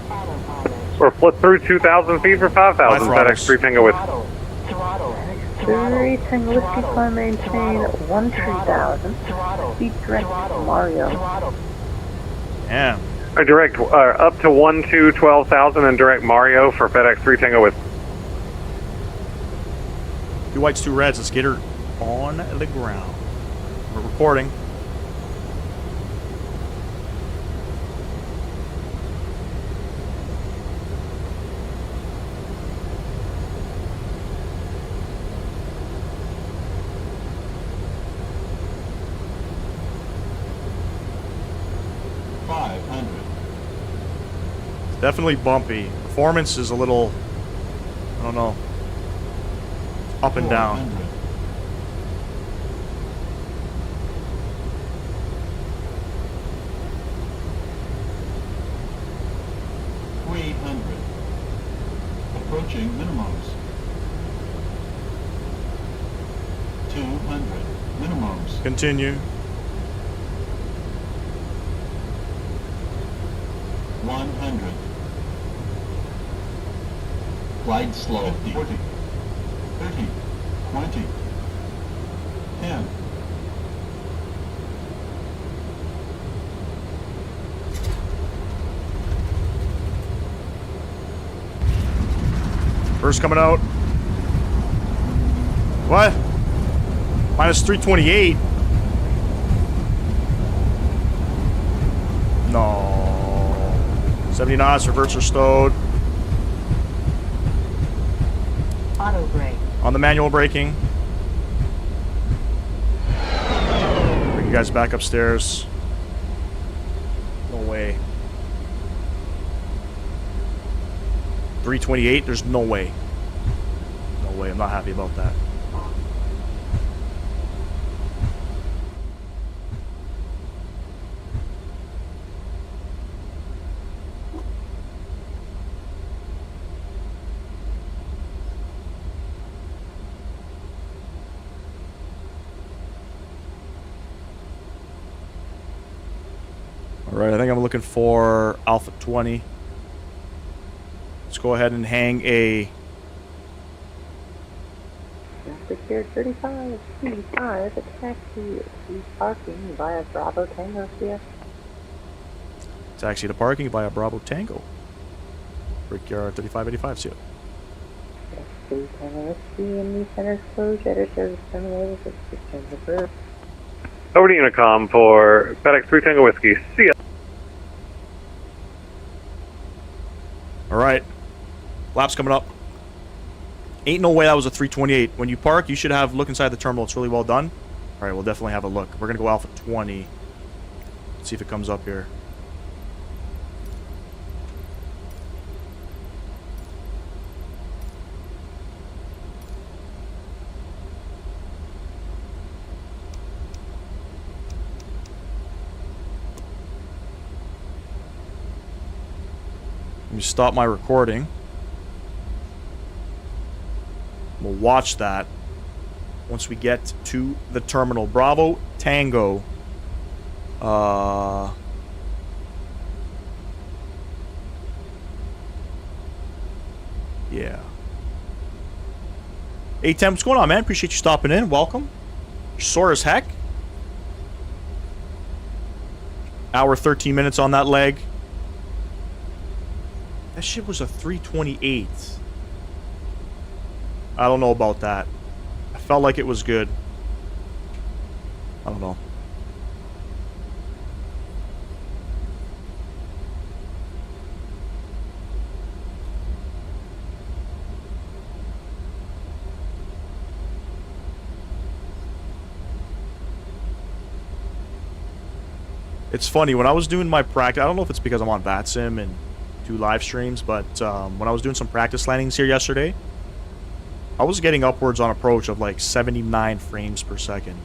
S8: We're flipped through 2,000 feet for 5,000, FedEx 3 Tango Whiskey.
S6: 3 Tango Whiskey, climb maintain 13,000. Speed direct Mario.
S1: Damn.
S8: Direct up to 12,000 and direct Mario for FedEx 3 Tango Whiskey.
S1: 2 whites, 2 reds. Let's get her on the ground. We're recording. Definitely bumpy. Performance is a little, I don't know, up and down.
S9: 300. Approaching minimums. 200. Minimums.
S1: Continue.
S9: 100. Glide slow. 50, 40, 30, 20, 10.
S1: First coming out. What? Minus 328? No. 70 knots, reverse are stowed.
S2: Auto brake.
S1: On the manual braking. Bring you guys back upstairs. No way. 328? There's no way. No way. I'm not happy about that. Alright, I think I'm looking for Alpha 20. Let's go ahead and hang a...
S6: Brickyard 35, C5, a taxi to parking via Bravo Tango CS.
S1: Taxi to parking via Bravo Tango. Brickyard 3585, see you.
S6: Taxi Tango Whiskey in the center's closed, Jetter service terminated, systems approved.
S8: Over to Unicom for FedEx 3 Tango Whiskey. See ya.
S1: Alright. Laps coming up. Ain't no way that was a 328. When you park, you should have look inside the terminal. It's really well done. Alright, we'll definitely have a look. We're going to go Alpha 20. Let's see if it comes up here. Let me stop my recording. We'll watch that once we get to the terminal. Bravo Tango. Yeah. Hey, Tim, what's going on, man? Appreciate you stopping in. Welcome. You're sore as heck. Hour 13 minutes on that leg. That shit was a 328. I don't know about that. I felt like it was good. I don't know. It's funny, when I was doing my practice, I don't know if it's because I'm on Vatsim and do live streams, but when I was doing some practice landings here yesterday, I was getting upwards on approach of like 79 frames per second.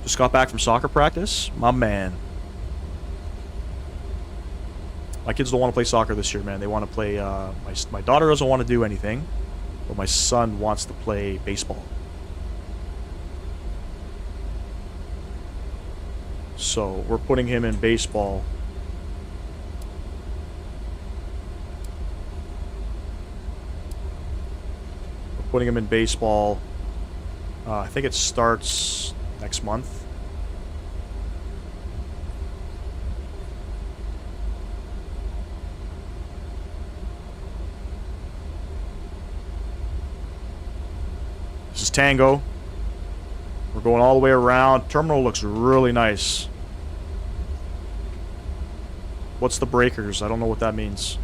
S1: Just got back from soccer practice. My man. My kids don't want to play soccer this year, man. They want to play... my daughter doesn't want to do anything, but my son wants to play baseball. So we're putting him in baseball. Putting him in baseball. I think it starts next month. This is Tango. We're going all the way around. Terminal looks really nice. What's the breakers? I don't know what that means.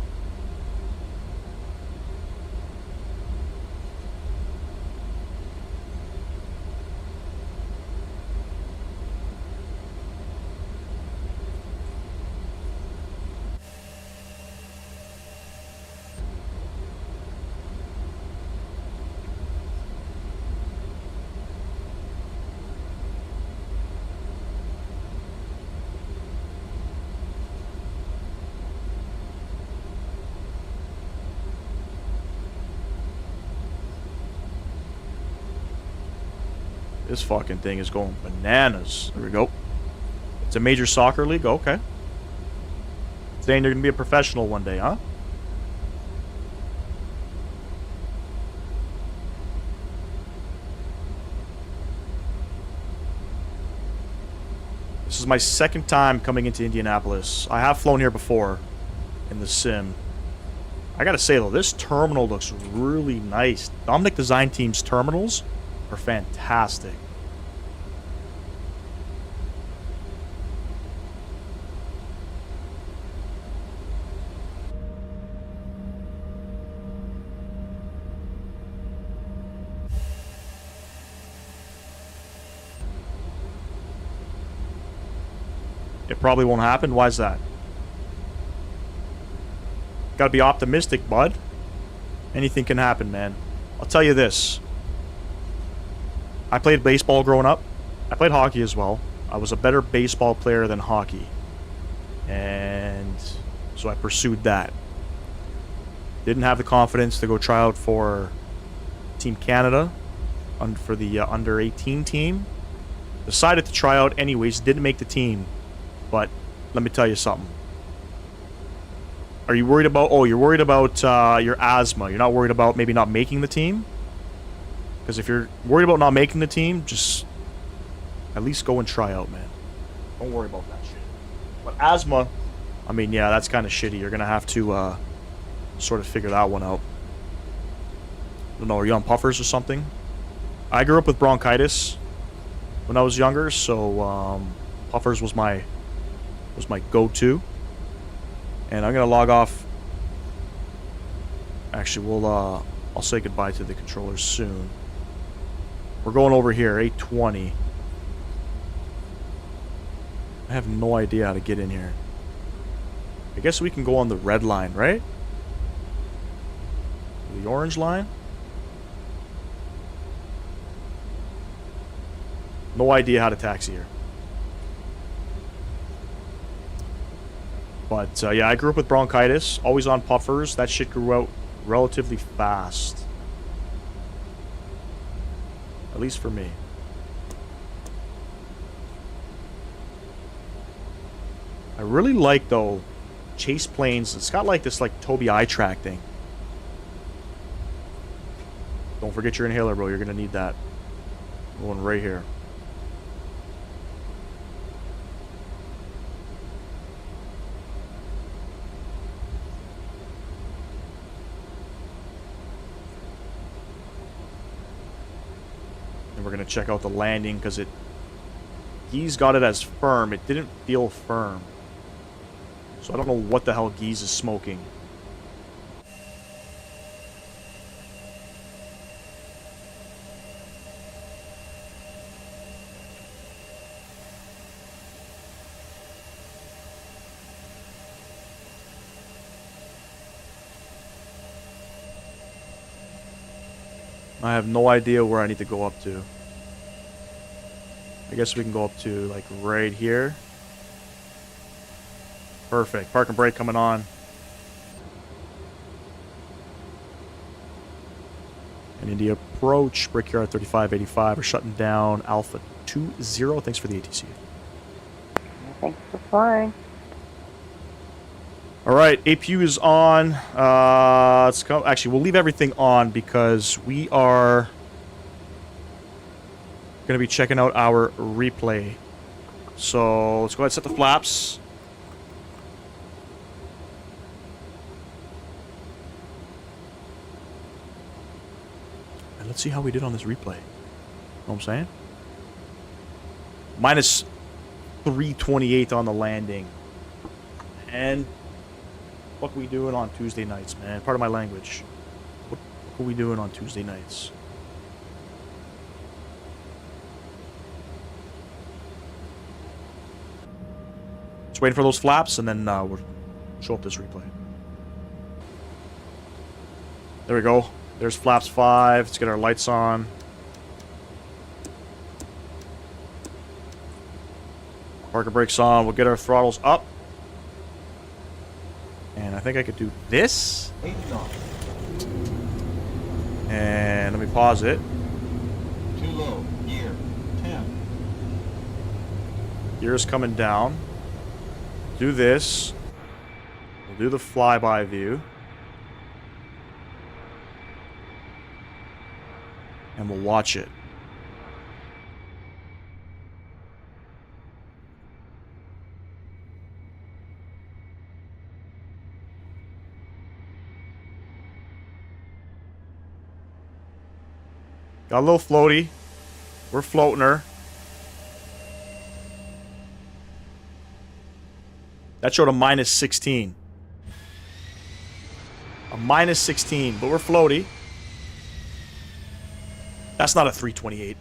S1: This fucking thing is going bananas. There we go. It's a major soccer league? Okay. Saying you're going to be a professional one day, huh? This is my second time coming into Indianapolis. I have flown here before in the sim. I gotta say though, this terminal looks really nice. Dominic Design Team's terminals are fantastic. It probably won't happen. Why is that? Gotta be optimistic, bud. Anything can happen, man. I'll tell you this. I played baseball growing up. I played hockey as well. I was a better baseball player than hockey. And so I pursued that. Didn't have the confidence to go try out for Team Canada for the under 18 team. Decided to try out anyways. Didn't make the team. But let me tell you something. Are you worried about... Oh, you're worried about your asthma. You're not worried about maybe not making the team? Because if you're worried about not making the team, just at least go and try out, man. Don't worry about that shit. But asthma, I mean, yeah, that's kind of shitty. You're going to have to sort of figure that one out. I don't know, are you on puffers or something? I grew up with bronchitis when I was younger, so puffers was my go-to. And I'm gonna log off. Actually, I'll say goodbye to the controllers soon. We're going over here, 820. I have no idea how to get in here. I guess we can go on the red line, right? The orange line? No idea how to taxi here. But, yeah, I grew up with bronchitis. Always on puffers. That shit grew out relatively fast. At least for me. I really like, though, Chaseplanes. It's got, like, this, like, Tobii eye track thing. Don't forget your inhaler, bro. You're gonna need that. Going right here. And we're gonna check out the landing because Geese got it as firm. It didn't feel firm. So I don't know what the hell Geese is smoking. I have no idea where I need to go up to. I guess we can go up to, like, right here. Perfect. Park and brake coming on. And India approach. Brickyard 3585 are shutting down Alpha 20. Thanks for the ATC.
S6: Thanks for flying.
S1: All right, APU is on. Let's go. Actually, we'll leave everything on because we are going to be checking out our replay. So let's go ahead and set the flaps. And let's see how we did on this replay. Know what I'm saying? Minus 328 on the landing. And what are we doing on Tuesday nights, man? Part of my language. What are we doing on Tuesday nights? Just waiting for those flaps, and then we'll show up this replay. There we go. There's flaps 5. Let's get our lights on. Parker brakes on. We'll get our throttles up. And I think I could do this.
S3: 80 knots.
S1: And let me pause it.
S9: Too low. Gear. 10.
S1: Gear's coming down. Do this. We'll do the flyby view. And we'll watch it. Got a little floaty. We're floating her. That showed a minus 16. A minus 16, but we're floaty. That's not a 328.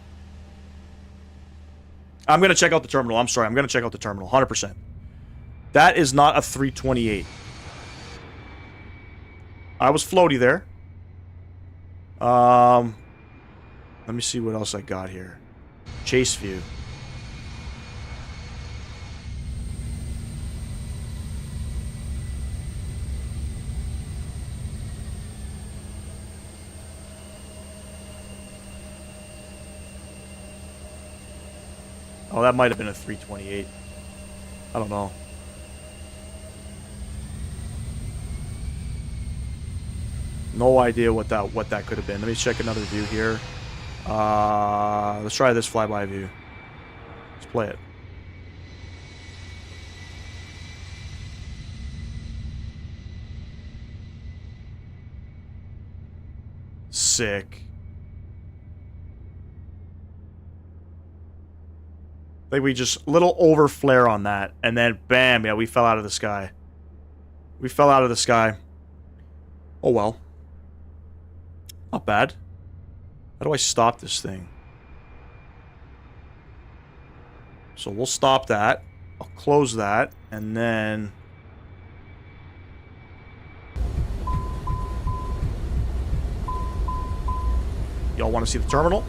S1: I'm going to check out the terminal. I'm sorry. I'm going to check out the terminal. 100%. That is not a 328. I was floaty there. Let me see what else I got here. Chase view. Oh, that might have been a 328. I don't know. No idea what that could have been. Let me check another view here. Let's try this flyby view. Let's play it. Sick. Like we just little over flare on that, and then bam, yeah, we fell out of the sky. We fell out of the sky. Oh well. Not bad. How do I stop this thing? So we'll stop that. I'll close that, and then y'all want to see the terminal?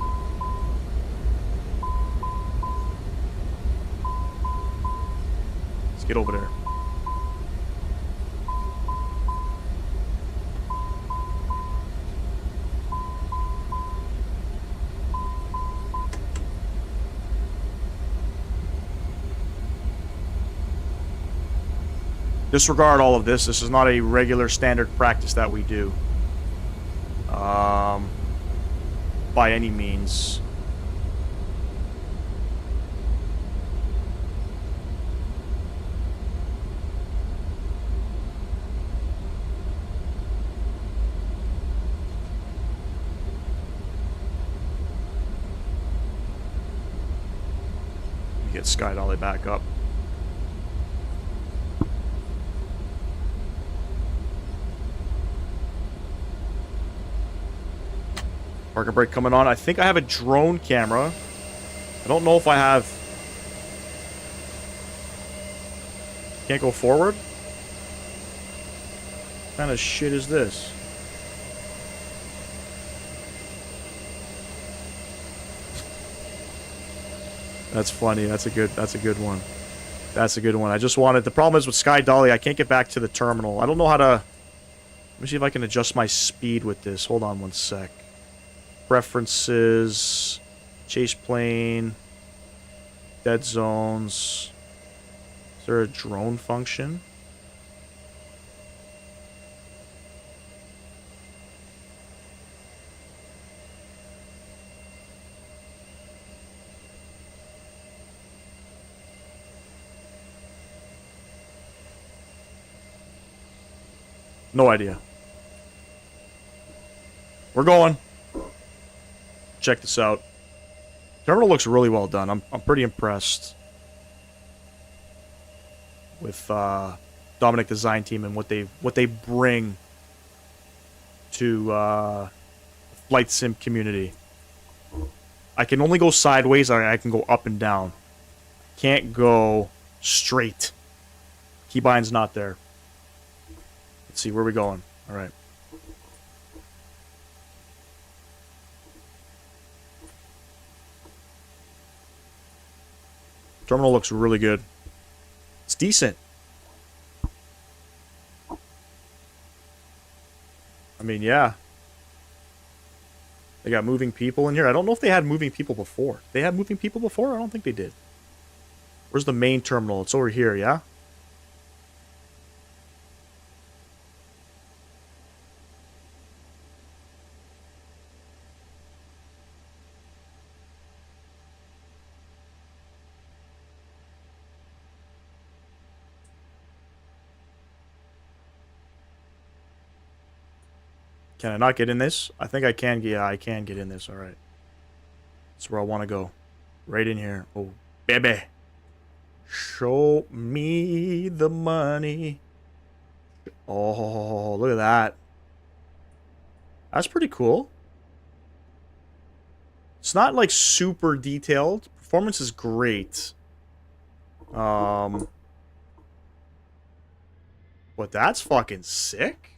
S1: Let's get over there. Disregard all of this. This is not a regular standard practice that we do. By any means. Get Sky Dolly back up. Parking brake coming on. I think I have a drone camera. I don't know if I have... Can't go forward? What kind of shit is this? That's funny. That's a good one. That's a good one. I just wanted... The problem is with Sky Dolly, I can't get back to the terminal. I don't know how to... Let me see if I can adjust my speed with this. Hold on one sec. Preferences, Chaseplane, dead zones. Is there a drone function? No idea. We're going. Check this out. Terminal looks really well done. I'm pretty impressed with Dominic Design Team and what they bring to the flight sim community. I can only go sideways, or I can go up and down. Can't go straight. Keybind's not there. Let's see, where are we going? All right. Terminal looks really good. It's decent. I mean, yeah. They got moving people in here. I don't know if they had moving people before. They had moving people before? I don't think they did. Where's the main terminal? It's over here, yeah? Can I not get in this? I think I can. Yeah, I can get in this. All right. That's where I want to go. Right in here. Oh, baby. Show me the money. Oh, look at that. That's pretty cool. It's not like super detailed. Performance is great. But that's fucking sick.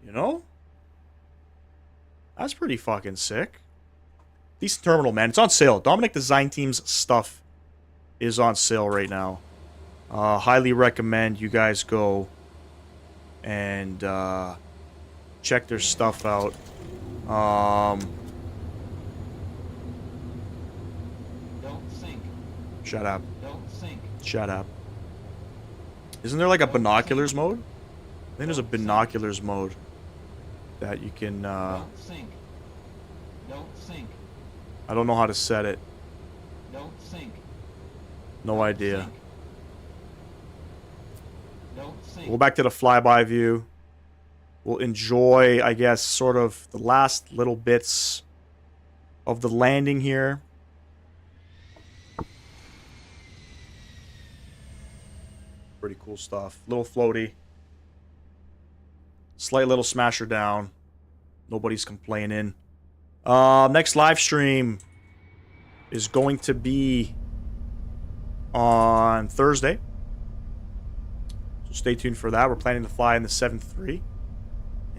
S1: You know? That's pretty fucking sick. Decent terminal, man. It's on sale. Dominic Design Team's stuff is on sale right now. Highly recommend you guys go and check their stuff out.
S9: Don't sink.
S1: Shut up.
S9: Don't sink.
S1: Shut up. Isn't there like a binoculars mode? I think there's a binoculars mode that you can,
S9: Don't sink. Don't sink.
S1: I don't know how to set it.
S9: Don't sink.
S1: No idea.
S9: Sink. Don't sink.
S1: We'll go back to the flyby view. We'll enjoy, I guess, sort of the last little bits of the landing here. Pretty cool stuff. Little floaty. Slight little smasher down. Nobody's complaining. Next live stream is going to be on Thursday. So stay tuned for that. We're planning to fly in the 7-3.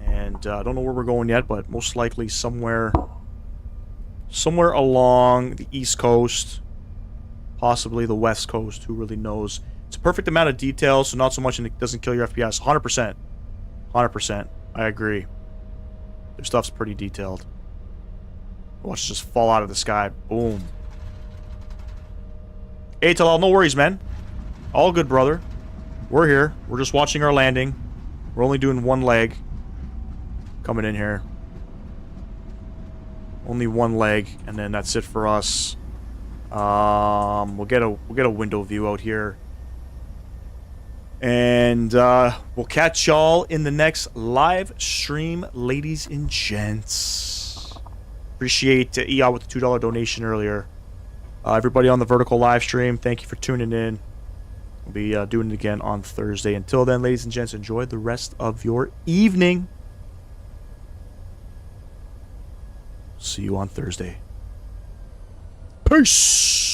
S1: And I don't know where we're going yet, but most likely somewhere along the East Coast. Possibly the West Coast. Who really knows? It's a perfect amount of detail, so not so much and it doesn't kill your FPS. 100%. 100%. I agree. Their stuff's pretty detailed. Watch it just fall out of the sky. Boom. Hey, Talal, no worries, man. All good, brother. We're here. We're just watching our landing. We're only doing one leg. Coming in here. Only one leg, and then that's it for us. We'll get a window view out here. And we'll catch y'all in the next live stream, ladies and gents. Appreciate EO with the $2 donation earlier. Everybody on the vertical live stream, thank you for tuning in. We'll be doing it again on Thursday. Until then, ladies and gents, enjoy the rest of your evening. See you on Thursday. Peace.